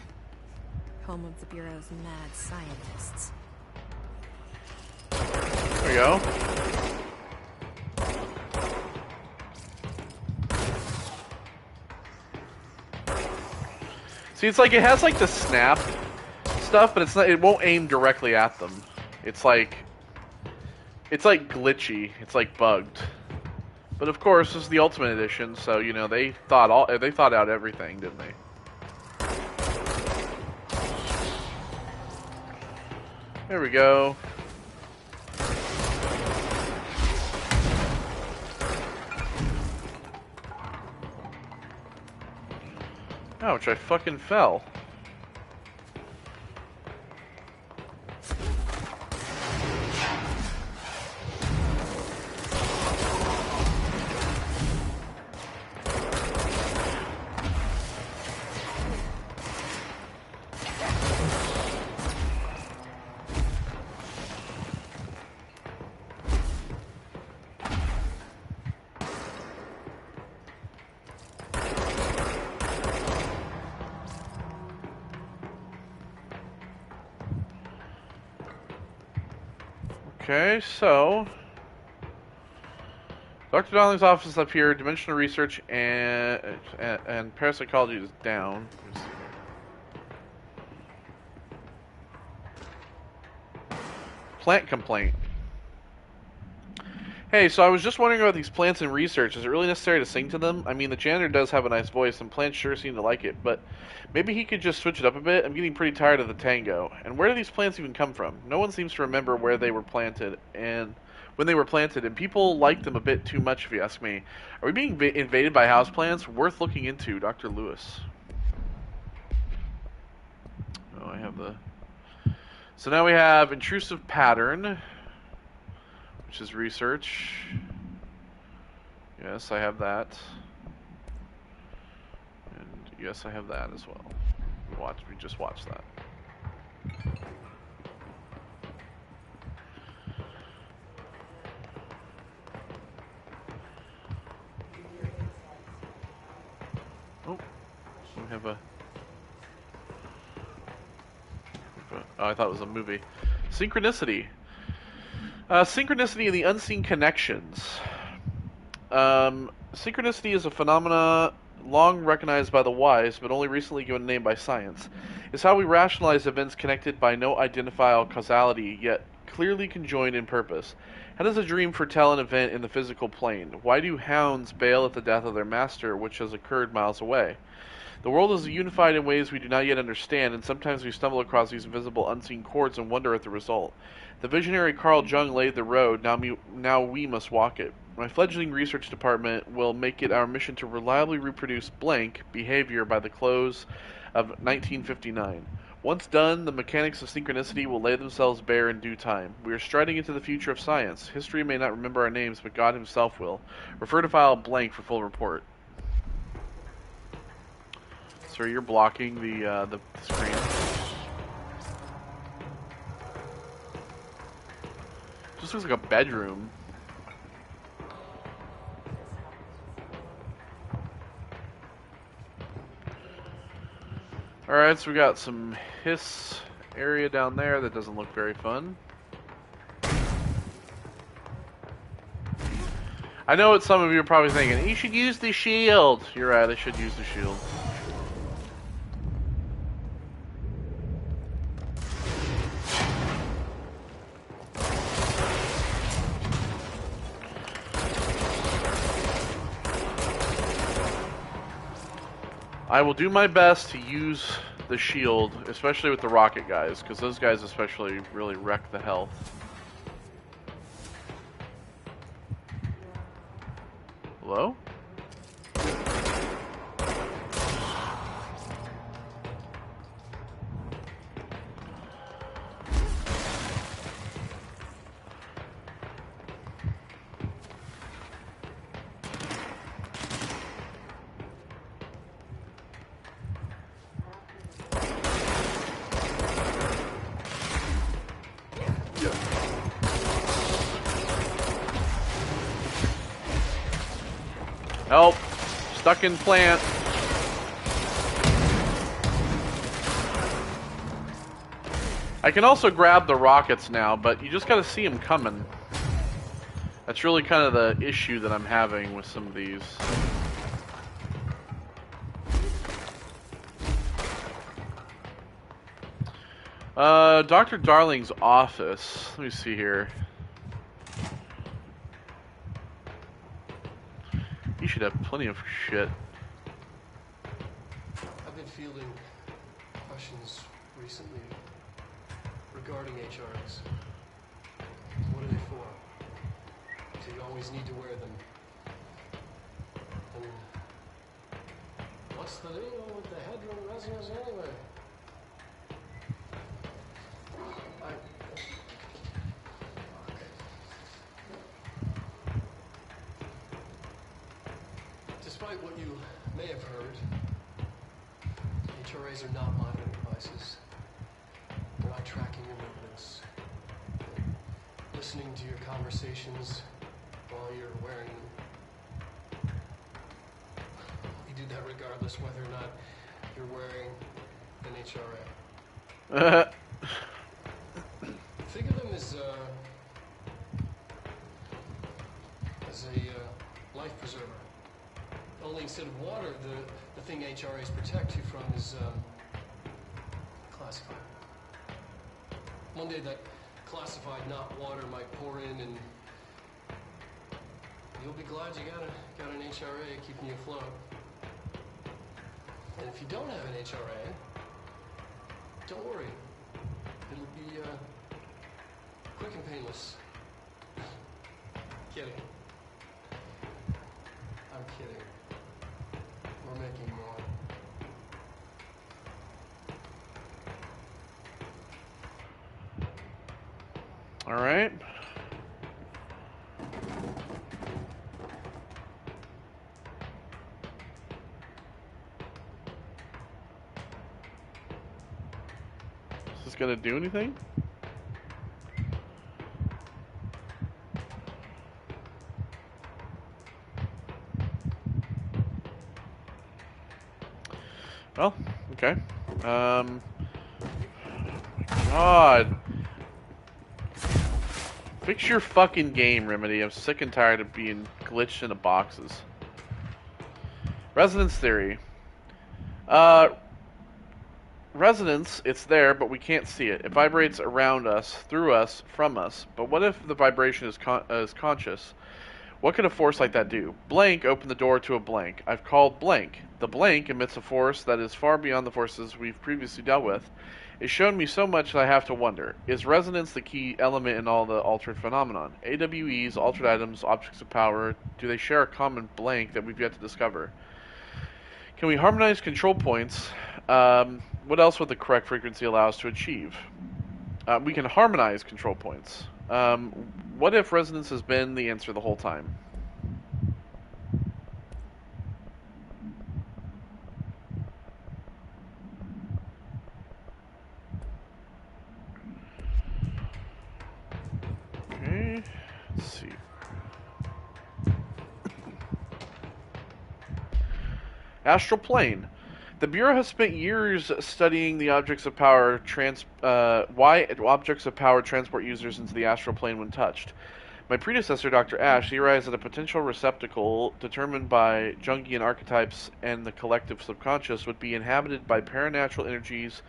Home of the Bureau's mad scientists. There we go. See, it's like it has like the snap stuff, but it's not. It won't aim directly at them. It's like glitchy. It's like bugged. But of course, this is the Ultimate Edition, so you know they thought out everything, didn't they? There we go. Ouch, I fucking fell. Okay, so Dr. Darling's office is up here. Dimensional research and parapsychology is down. Let me see here. Plant complaint. Hey, so I was just wondering about these plants in research. Is it really necessary to sing to them? I mean, the janitor does have a nice voice, and plants sure seem to like it, but maybe he could just switch it up a bit? I'm getting pretty tired of the tango. And where do these plants even come from? No one seems to remember where they were planted, and when they were planted, and people like them a bit too much, if you ask me. Are we being invaded by houseplants? Worth looking into, Dr. Lewis. Oh, I have the... So now we have intrusive pattern, which is research. Yes, I have that. And yes, I have that as well. We just watched that. Oh, we have a... Oh, I thought it was a movie. Synchronicity. Synchronicity and the unseen connections. Synchronicity is a phenomena long recognized by the wise, but only recently given a name by science. It's how we rationalize events connected by no identifiable causality, yet clearly conjoined in purpose. How does a dream foretell an event in the physical plane? Why do hounds bail at the death of their master, which has occurred miles away? The world is unified in ways we do not yet understand, and sometimes we stumble across these invisible, unseen chords and wonder at the result. The visionary Carl Jung laid the road, now we must walk it. My fledgling research department will make it our mission to reliably reproduce blank behavior by the close of 1959. Once done, the mechanics of synchronicity will lay themselves bare in due time. We are striding into the future of science. History may not remember our names, but God himself will. Refer to file blank for full report. Sir, you're blocking the screen. Just looks like a bedroom. Alright, so we got some hiss area down there that doesn't look very fun. I know what some of you are probably thinking. You should use the shield. You're right, I should use the shield. I will do my best to use the shield, especially with the rocket guys, because those guys especially really wreck the health. Hello? Help! Stuck in plant. I can also grab the rockets now, but you just gotta see them coming. That's really kind of the issue that I'm having with some of these. Dr. Darling's office. Let me see here. You should have plenty of shit. I've been fielding questions recently regarding HRS. What are they for? Do you always need to wear them? And what's the deal with the headroom resonance anyway? Despite what you may have heard, HRAs are not monitoring devices. They're not tracking your movements. They're listening to your conversations while you're wearing them. You do that regardless whether or not you're wearing an HRA. Think of them as The thing HRAs protect you from is, classified. One day that classified not water might pour in and you'll be glad you got an HRA keeping you afloat. And if you don't have an HRA, don't worry. It'll be, quick and painless. Kidding. I'm kidding. We're making more. All right. Is this gonna do anything? Well, okay. God. Fix your fucking game, Remedy. I'm sick and tired of being glitched into boxes. Resonance theory. Resonance, it's there, but we can't see it. It vibrates around us, through us, from us. But what if the vibration is conscious? What could a force like that do? Blank opened the door to a blank. I've called blank. The blank emits a force that is far beyond the forces we've previously dealt with. It's shown me so much that I have to wonder. Is resonance the key element in all the altered phenomenon? AWEs, altered items, objects of power, do they share a common blank that we've yet to discover? Can we harmonize control points? What else would the correct frequency allow us to achieve? We can harmonize control points. What if resonance has been the answer the whole time? Okay, let's see. Astral plane. The Bureau has spent years studying the objects of power why objects of power transport users into the astral plane when touched. My predecessor, Dr. Ash, theorized that a potential receptacle determined by Jungian archetypes and the collective subconscious would be inhabited by paranatural energies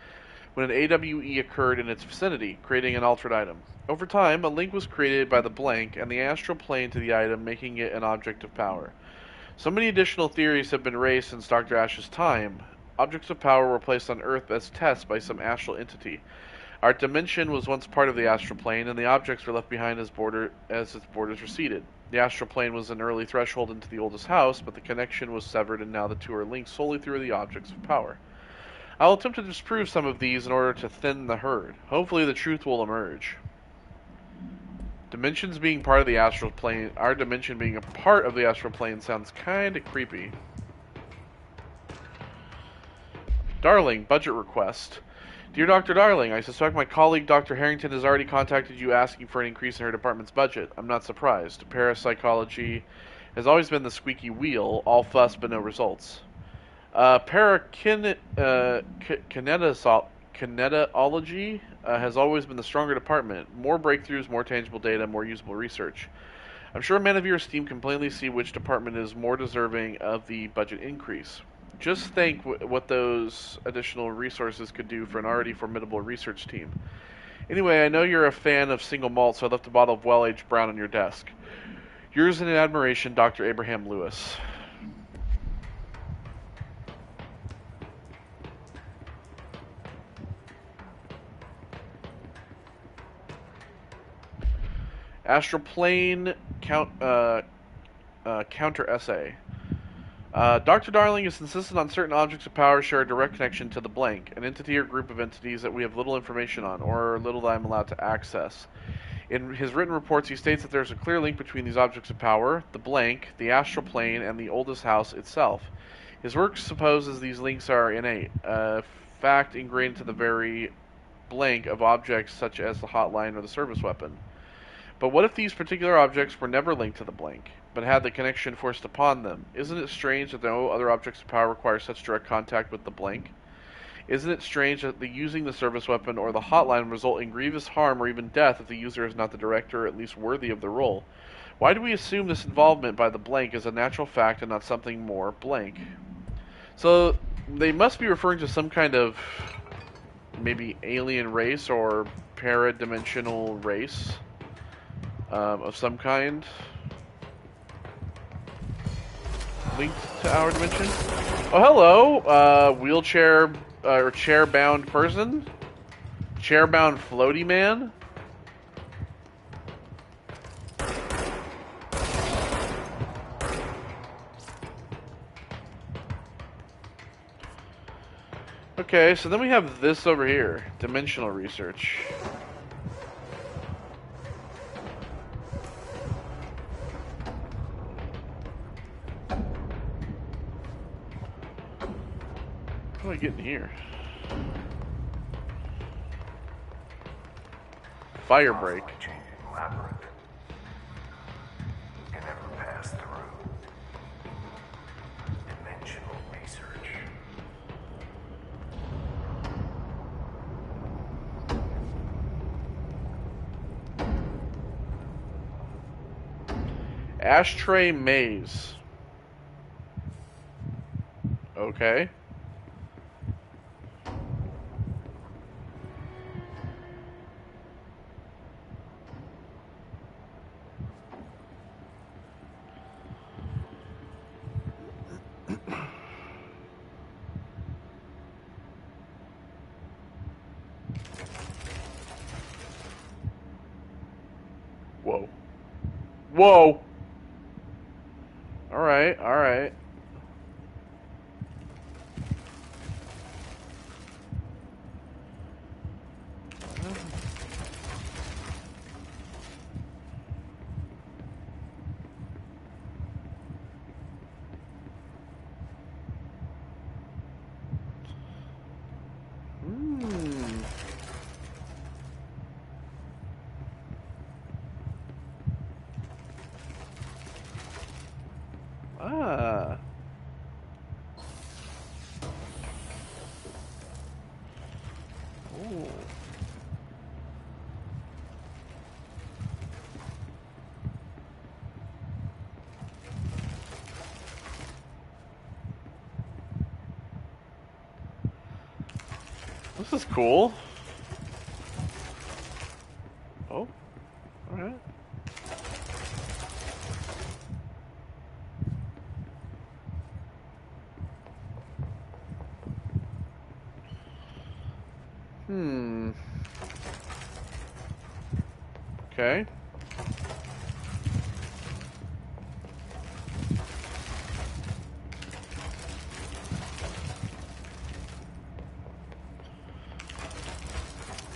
when an AWE occurred in its vicinity, creating an altered item. Over time, a link was created by the blank and the astral plane to the item, making it an object of power. So many additional theories have been raised since Dr. Ash's time. Objects of power were placed on Earth as tests by some astral entity. Our dimension was once part of the astral plane, and the objects were left behind as its borders receded. The astral plane was an early threshold into the oldest house, but the connection was severed, and now the two are linked solely through the objects of power. I will attempt to disprove some of these in order to thin the herd. Hopefully the truth will emerge. Dimensions being part of the astral plane, our dimension being a part of the astral plane sounds kinda creepy. Darling, budget request. Dear Dr. Darling, I suspect my colleague Dr. Harrington has already contacted you asking for an increase in her department's budget. I'm not surprised. Parapsychology has always been the squeaky wheel, all fuss but no results. Kinetology has always been the stronger department. More breakthroughs, more tangible data, more usable research. I'm sure a man of your esteem can plainly see which department is more deserving of the budget increase. Just think what those additional resources could do for an already formidable research team. Anyway, I know you're a fan of single malt, so I left a bottle of well-aged brown on your desk. Yours in admiration, Dr. Abraham Lewis. Astral Plane counter essay. Dr. Darling is insistent on certain objects of power share a direct connection to the blank, an entity or group of entities that we have little information on, or little that I'm allowed to access. In his written reports, he states that there is a clear link between these objects of power, the blank, the astral plane, and the oldest house itself. His work supposes these links are innate, a fact ingrained into the very blank of objects such as the hotline or the service weapon. But what if these particular objects were never linked to the blank, but had the connection forced upon them? Isn't it strange that no other objects of power require such direct contact with the blank? Isn't it strange that using the service weapon or the hotline result in grievous harm or even death if the user is not the director or at least worthy of the role? Why do we assume this involvement by the blank is a natural fact and not something more blank? So they must be referring to some kind of maybe alien race or para-dimensional race of some kind linked to our dimension. Oh, hello, wheelchair or chair-bound person, chair-bound floaty man. Okay, so then we have this over here, dimensional research. How do I get in here? Fire break. Changing labyrinth. You can never pass through. Dimensional research. Ashtray maze. Okay. Whoa. Whoa! Alright, alright. Ah. Ooh. This is cool. Oh, alright. Okay.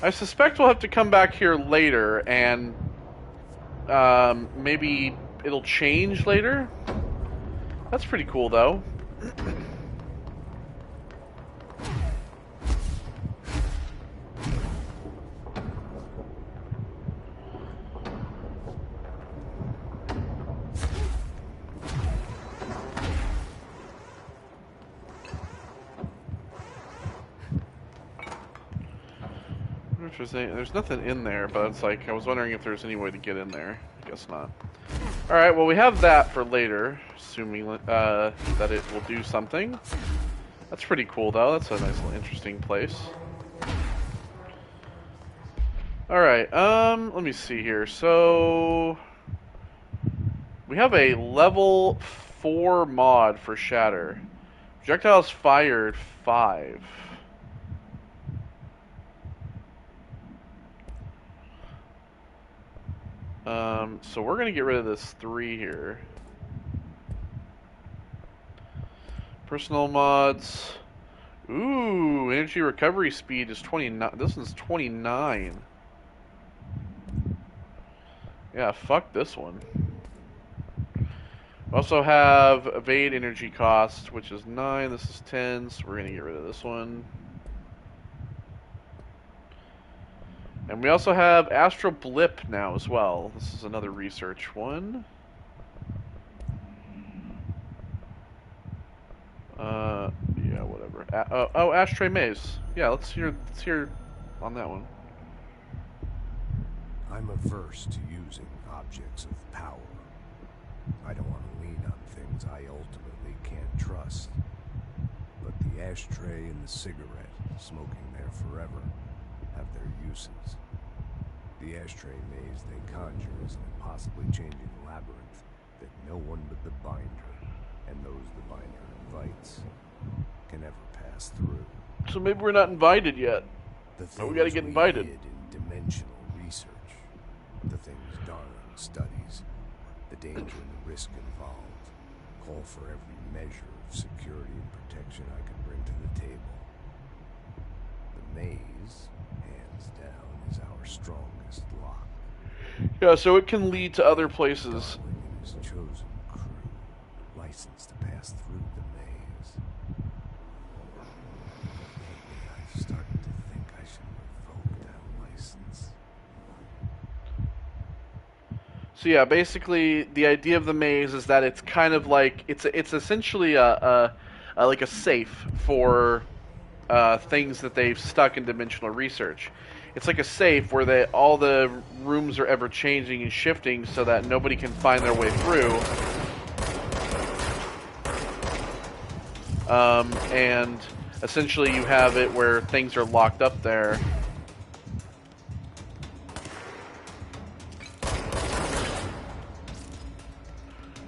I suspect we'll have to come back here later and maybe it'll change later. That's pretty cool though. There's nothing in there, but it's like I was wondering if there's any way to get in there. I guess not. Alright, well we have that for later, assuming that it will do something. That's pretty cool though, that's a nice little interesting place. Alright, let me see here. So we have a level 4 mod for Shatter. Projectiles fired 5. So we're gonna get rid of this 3 here. Personal mods. Ooh, energy recovery speed is 29. This one's 29. Yeah, fuck this one. We also have evade energy cost, which is 9. This is 10, so we're gonna get rid of this one. And we also have Astral Blip now as well. This is another research one. Yeah, whatever. Oh, Ashtray Maze. Yeah, let's hear on that one. I'm averse to using objects of power. I don't want to lean on things I ultimately can't trust. The ashtray and the cigarette, smoking there forever, have their uses. The ashtray maze they conjure is an impossibly changing labyrinth that no one but the binder, and those the binder invites, can ever pass through. So maybe we're not invited yet. The Oh, we gotta things get invited. hid in dimensional research, the things Darling studies, the danger and the risk involved, call for every measure of security and protection I can bring to the table. The maze, hands down, is our strongest lock. Yeah, so it can lead to other places. Darling and his chosen crew, licensed to pass through the maze. Lately, I've started to think I should revoke that license. So yeah, basically the idea of the maze is that it's kind of like it's essentially a like a safe for things that they've stuck in dimensional research. It's like a safe where all the rooms are ever changing and shifting so that nobody can find their way through. And essentially you have it where things are locked up there.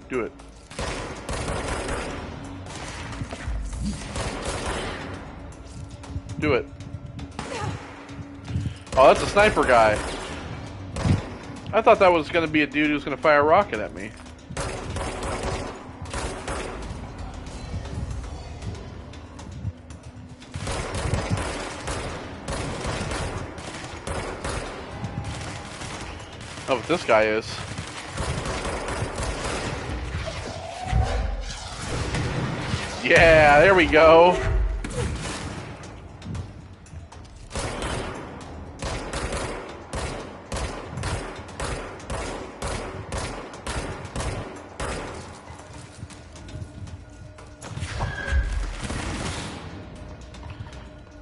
Do it. Do it. Oh, that's a sniper guy. I thought that was going to be a dude who was going to fire a rocket at me. Oh, but this guy is. Yeah, there we go.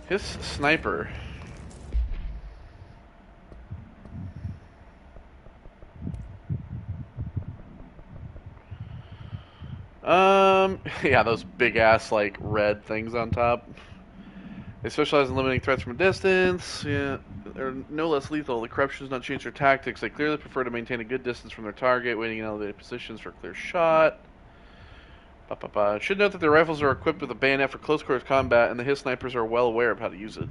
His sniper. Yeah, those big ass like red things on top. They specialize in limiting threats from a distance. Yeah, they're no less lethal. The corruption does not change their tactics. They clearly prefer to maintain a good distance from their target, waiting in elevated positions for a clear shot. Should note that their rifles are equipped with a bayonet for close quarters combat, and the his snipers are well aware of how to use it.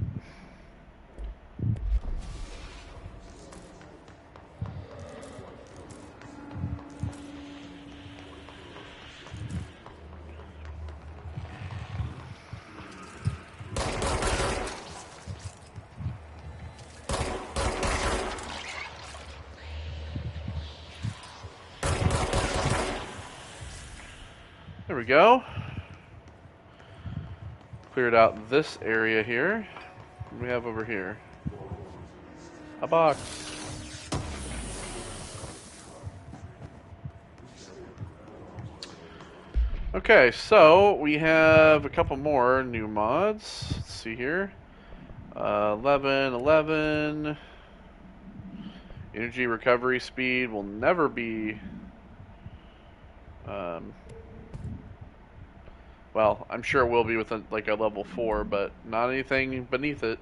There we go. Cleared out this area here. What do we have over here? A box. Okay, so we have a couple more new mods. Let's see here. 11. Energy recovery speed will never be... well, I'm sure it will be with like a level 4, but not anything beneath it.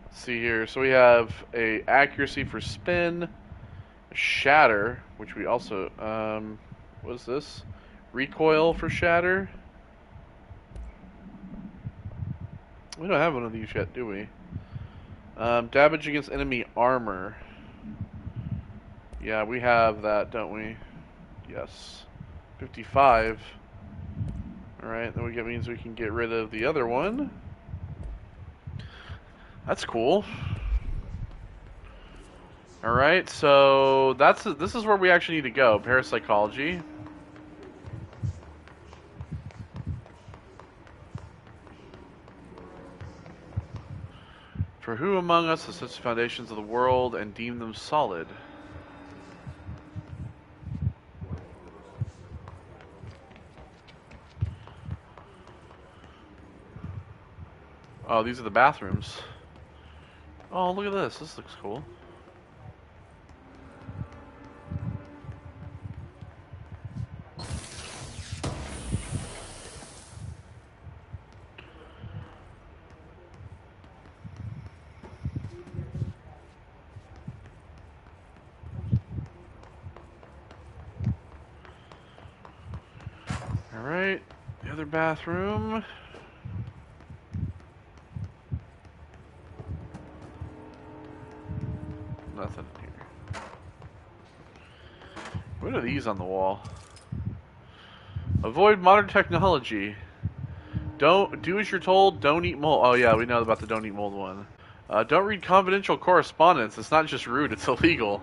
Let's see here. So we have a accuracy for spin, a shatter, which we also what is this? Recoil for shatter. We don't have one of these yet, do we? Damage against enemy armor. Yeah, we have that, don't we? Yes. 55. Alright, then that means we can get rid of the other one. That's cool. Alright, so this is where we actually need to go. Parapsychology. For who among us has such foundations of the world and deem them solid? Oh, these are the bathrooms. Oh, look at this. This looks cool. their bathroom. Nothing here. What are these on the wall? Avoid modern technology. Don't do as you're told. Don't eat mold. Oh yeah, we know about the don't eat mold one. Don't read confidential correspondence. It's not just rude; it's illegal.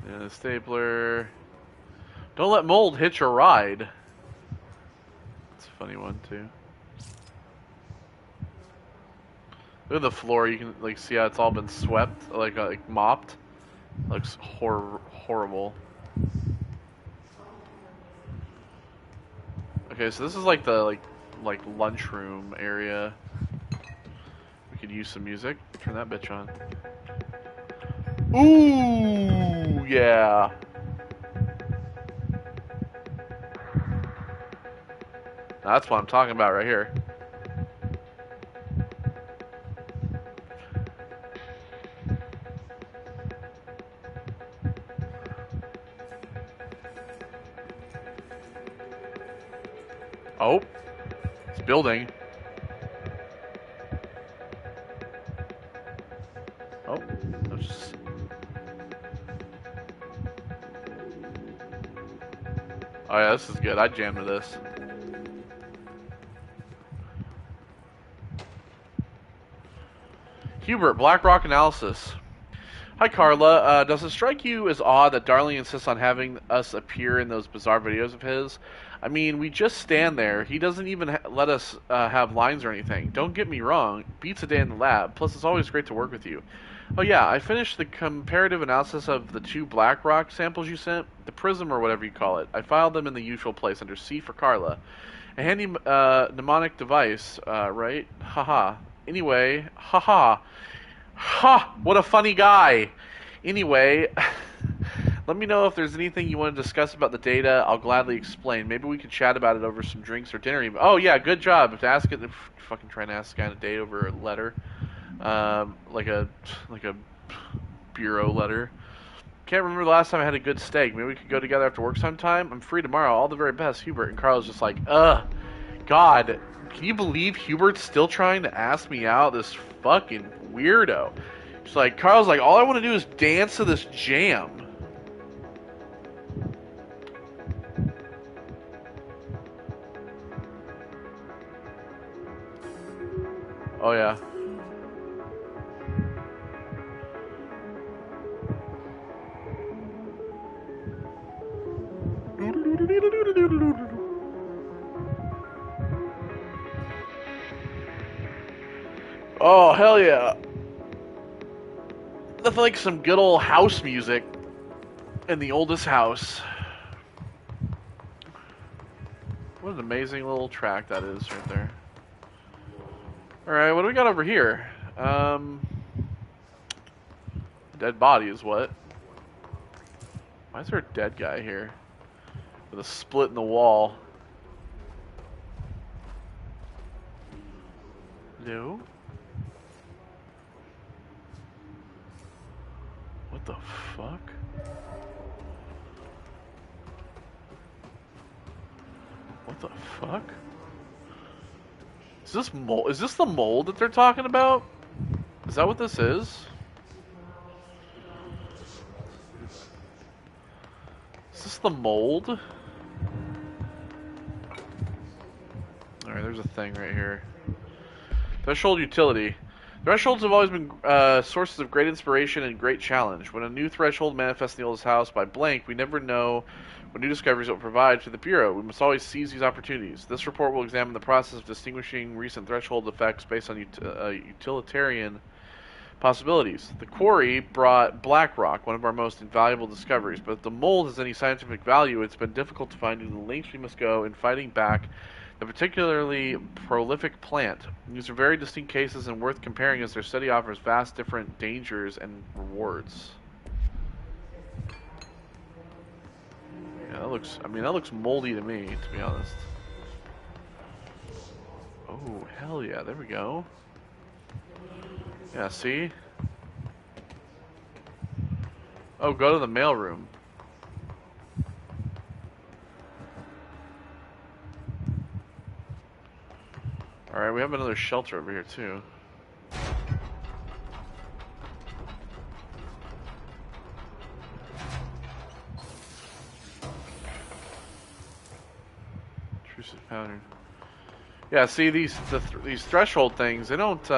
And a stapler. Don't let mold hitch a ride. That's a funny one too. Look at the floor. You can like see how it's all been swept, like mopped. Looks horrible. Okay, so this is like the like lunchroom area. We could use some music. Turn that bitch on. Ooh, yeah. That's what I'm talking about right here. Oh, it's building. Oh, that's just... Oh yeah, this is good. I jammed to this. Hubert, BlackRock analysis. Hi Carla, does it strike you as odd that Darling insists on having us appear in those bizarre videos of his? I mean, we just stand there. He doesn't even let us have lines or anything. Don't get me wrong, beats a day in the lab. Plus, it's always great to work with you. Oh yeah, I finished the comparative analysis of the 2 BlackRock samples you sent, the Prism or whatever you call it. I filed them in the usual place under C for Carla. A handy mnemonic device, right? Haha. Anyway, haha. Ha! What a funny guy! Anyway, let me know if there's anything you want to discuss about the data. I'll gladly explain. Maybe we could chat about it over some drinks or dinner even. Oh yeah, good job. If ask it, fucking trying to ask a guy on a date over a letter. Like a bureau letter. Can't remember the last time I had a good steak. Maybe we could go together after work sometime. I'm free tomorrow. All the very best, Hubert. And Carl's just like, God, can you believe Hubert's still trying to ask me out? This fucking weirdo. She's like, Carl's like, all I want to do is dance to this jam. Oh yeah. Oh, hell yeah. Nothing like some good old house music in the oldest house. What an amazing little track that is right there. Alright, what do we got over here? Dead body is what? Why is there a dead guy here? With a split in the wall. No? What the fuck? What the fuck? Is this mold? Is this the mold that they're talking about? Is that what this is? Is this the mold? Alright, there's a thing right here. Threshold utility. Thresholds have always been sources of great inspiration and great challenge. When a new threshold manifests in the oldest house by blank, we never know what new discoveries it will provide to the Bureau. We must always seize these opportunities. This report will examine the process of distinguishing recent threshold effects based on utilitarian possibilities. The quarry brought BlackRock, one of our most invaluable discoveries, but if the mold has any scientific value, it's been difficult to find due to the lengths we must go in fighting back a particularly prolific plant. These are very distinct cases and worth comparing as their study offers vast different dangers and rewards. Yeah, that looks moldy to me, to be honest. Oh, hell yeah, there we go. Yeah, see? Oh, go to the mailroom. Alright, we have another shelter over here, too. Intrusive pattern. Yeah, see, these threshold things, they don't,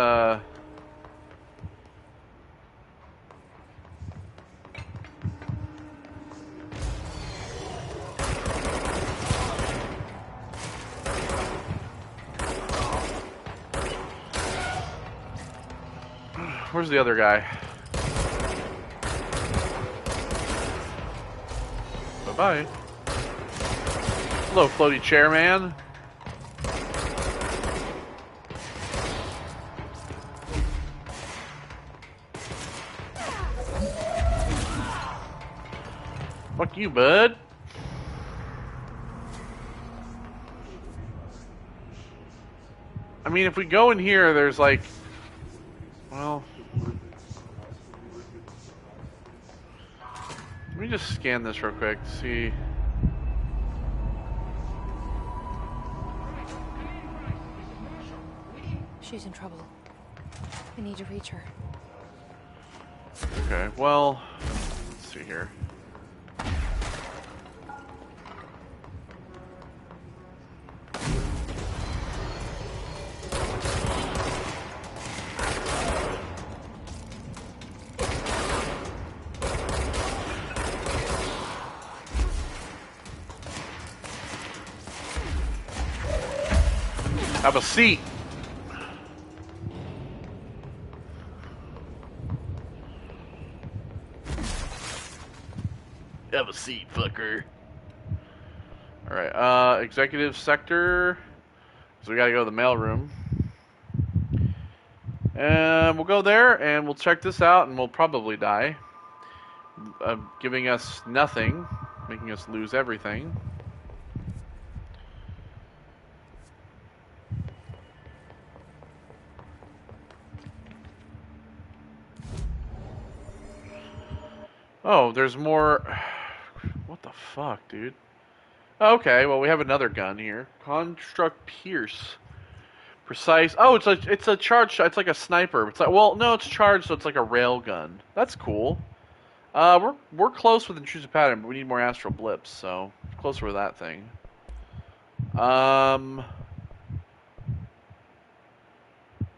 Where's the other guy? Bye-bye. Hello, floaty chairman. Fuck you, bud. I mean, if we go in here, there's like... Well... Let me just scan this real quick to see... She's in trouble. I need to reach her. Okay, well... Let's see here. Have a seat. Have a seat, fucker. Alright, executive sector. So we gotta go to the mailroom. And we'll go there and we'll check this out and we'll probably die. Giving us nothing, making us lose everything. Oh, there's more. What the fuck, dude? Okay, well we have another gun here. Construct Pierce. Precise. Oh, it's a charge. It's like a sniper. It's like, well, no, it's charged, so it's like a rail gun. That's cool. We're close with intrusive pattern, but we need more astral blips, so closer with that thing.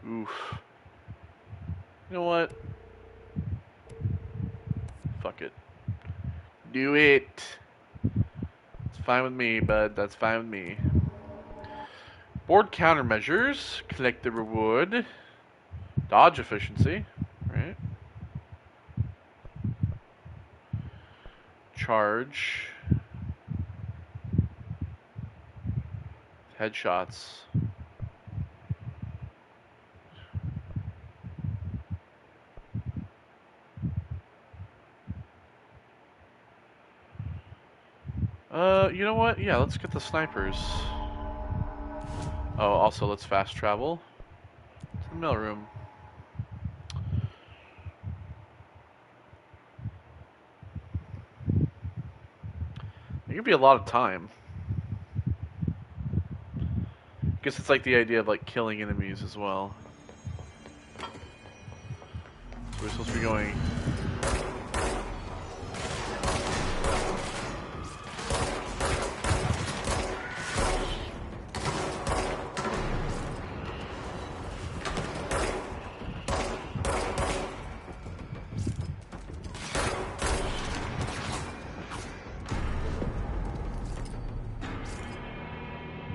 Oof. You know what? Fuck it. Do it. It's fine with me, bud. That's fine with me. Board countermeasures. Collect the reward. Dodge efficiency. Right. Charge. Headshots. You know what? Yeah, let's get the snipers. Oh, also let's fast travel to the mailroom. It could be a lot of time. I guess it's like the idea of like killing enemies as well. So we're supposed to be going.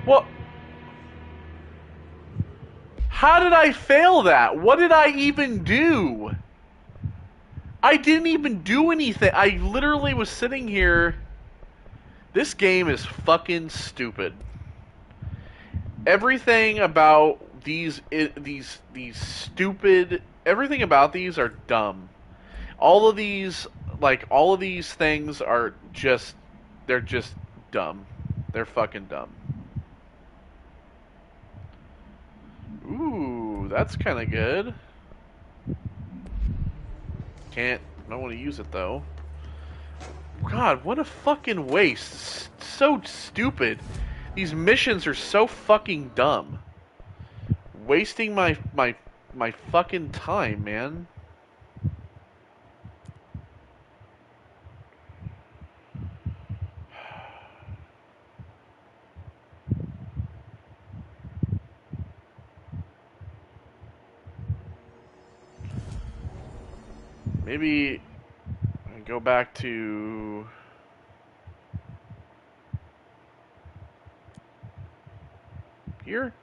What? How did I fail that? What did I even do? I didn't even do anything. I literally was sitting here. This game is fucking stupid. Everything about these stupid. Everything about these are dumb. All of these things are just. They're just dumb. They're fucking dumb. Ooh, that's kind of good. Don't want to use it though. God, what a fucking waste. So stupid. These missions are so fucking dumb. wasting my fucking time, man. Maybe I go back to here.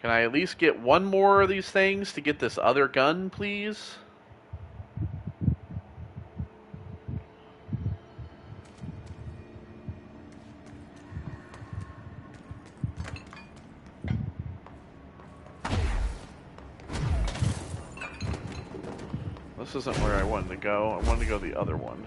Can I at least get one more of these things to get this other gun, please? This isn't where I wanted to go. I wanted to go the other one.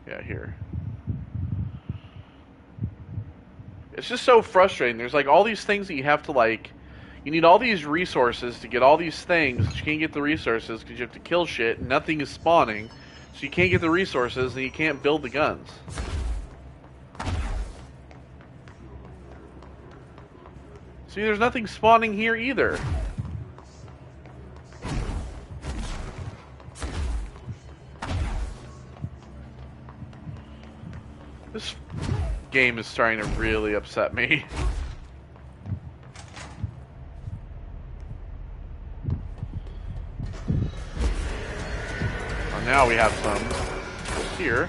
Yeah, here. It's just so frustrating. There's like all these things that you have to like... You need all these resources to get all these things, but you can't get the resources because you have to kill shit and nothing is spawning. So you can't get the resources and you can't build the guns. See, there's nothing spawning here either. This game is starting to really upset me. Well, now we have some here.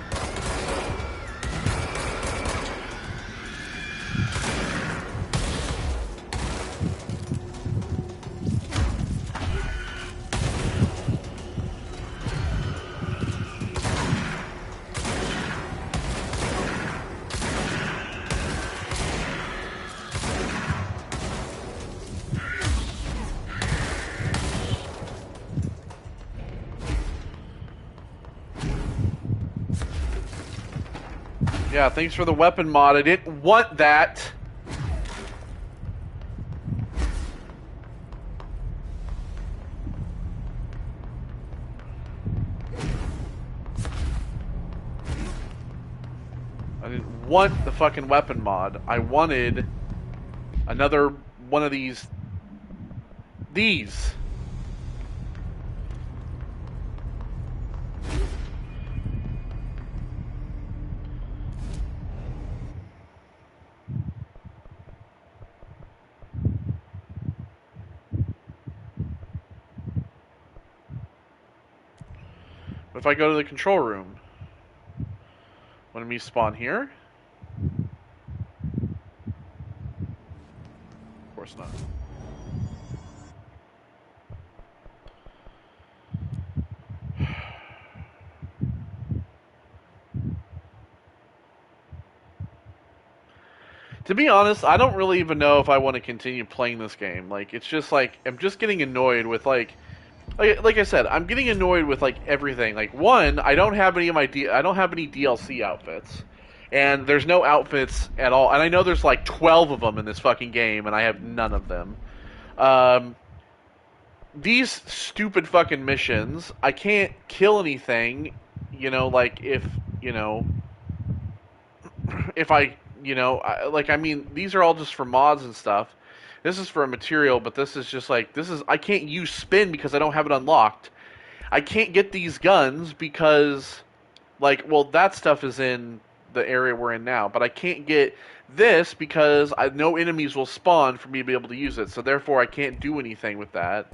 Yeah, thanks for the weapon mod. I didn't want that. I didn't want the fucking weapon mod. I wanted another one of these. These. If I go to the control room, want me to spawn here? Of course not. To be honest, I don't really even know if I want to continue playing this game. Like, it's just like, I'm just getting annoyed with like I said, I'm getting annoyed with like everything. Like, one, I don't have any of my I don't have any DLC outfits, and there's no outfits at all. And I know there's like 12 of them in this fucking game, and I have none of them. These stupid fucking missions, I can't kill anything. You know, like if I mean, these are all just for mods and stuff. This is for a material, but this is just like, I can't use spin because I don't have it unlocked. I can't get these guns because, like, well, that stuff is in the area we're in now, but I can't get this because no enemies will spawn for me to be able to use it, so therefore I can't do anything with that.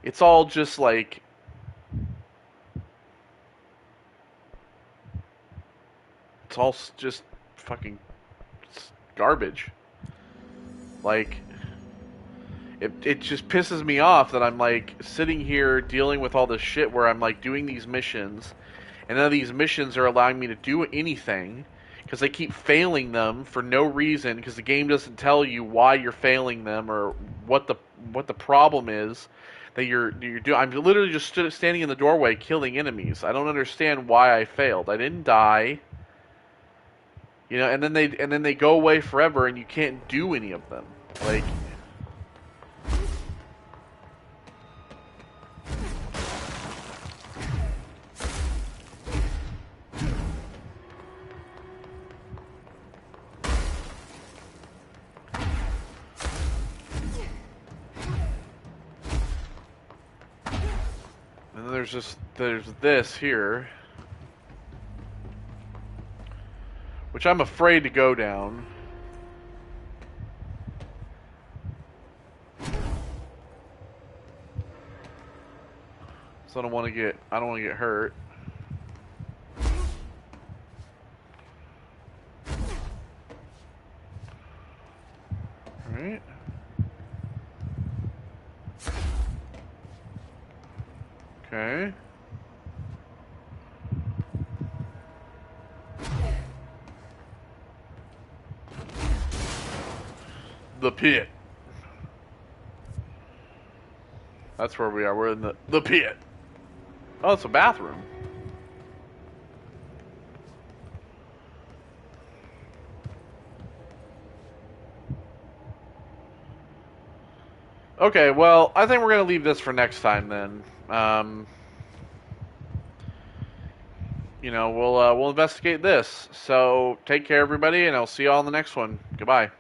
It's all just like... It's all just fucking garbage. Like... It just pisses me off that I'm, like, sitting here dealing with all this shit where I'm, like, doing these missions, and none of these missions are allowing me to do anything, because they keep failing them for no reason, because the game doesn't tell you why you're failing them, or what the problem is that you're doing. I'm literally just standing in the doorway killing enemies. I don't understand why I failed. I didn't die. You know, and then they go away forever, and you can't do any of them. Like... there's this here, which I'm afraid to go down. So I don't want to get hurt. All right. Okay. The pit. That's where we are. We're in the pit. Oh, it's a bathroom. Okay, well, I think we're going to leave this for next time then. We'll investigate this. So, take care, everybody, and I'll see you all in the next one. Goodbye.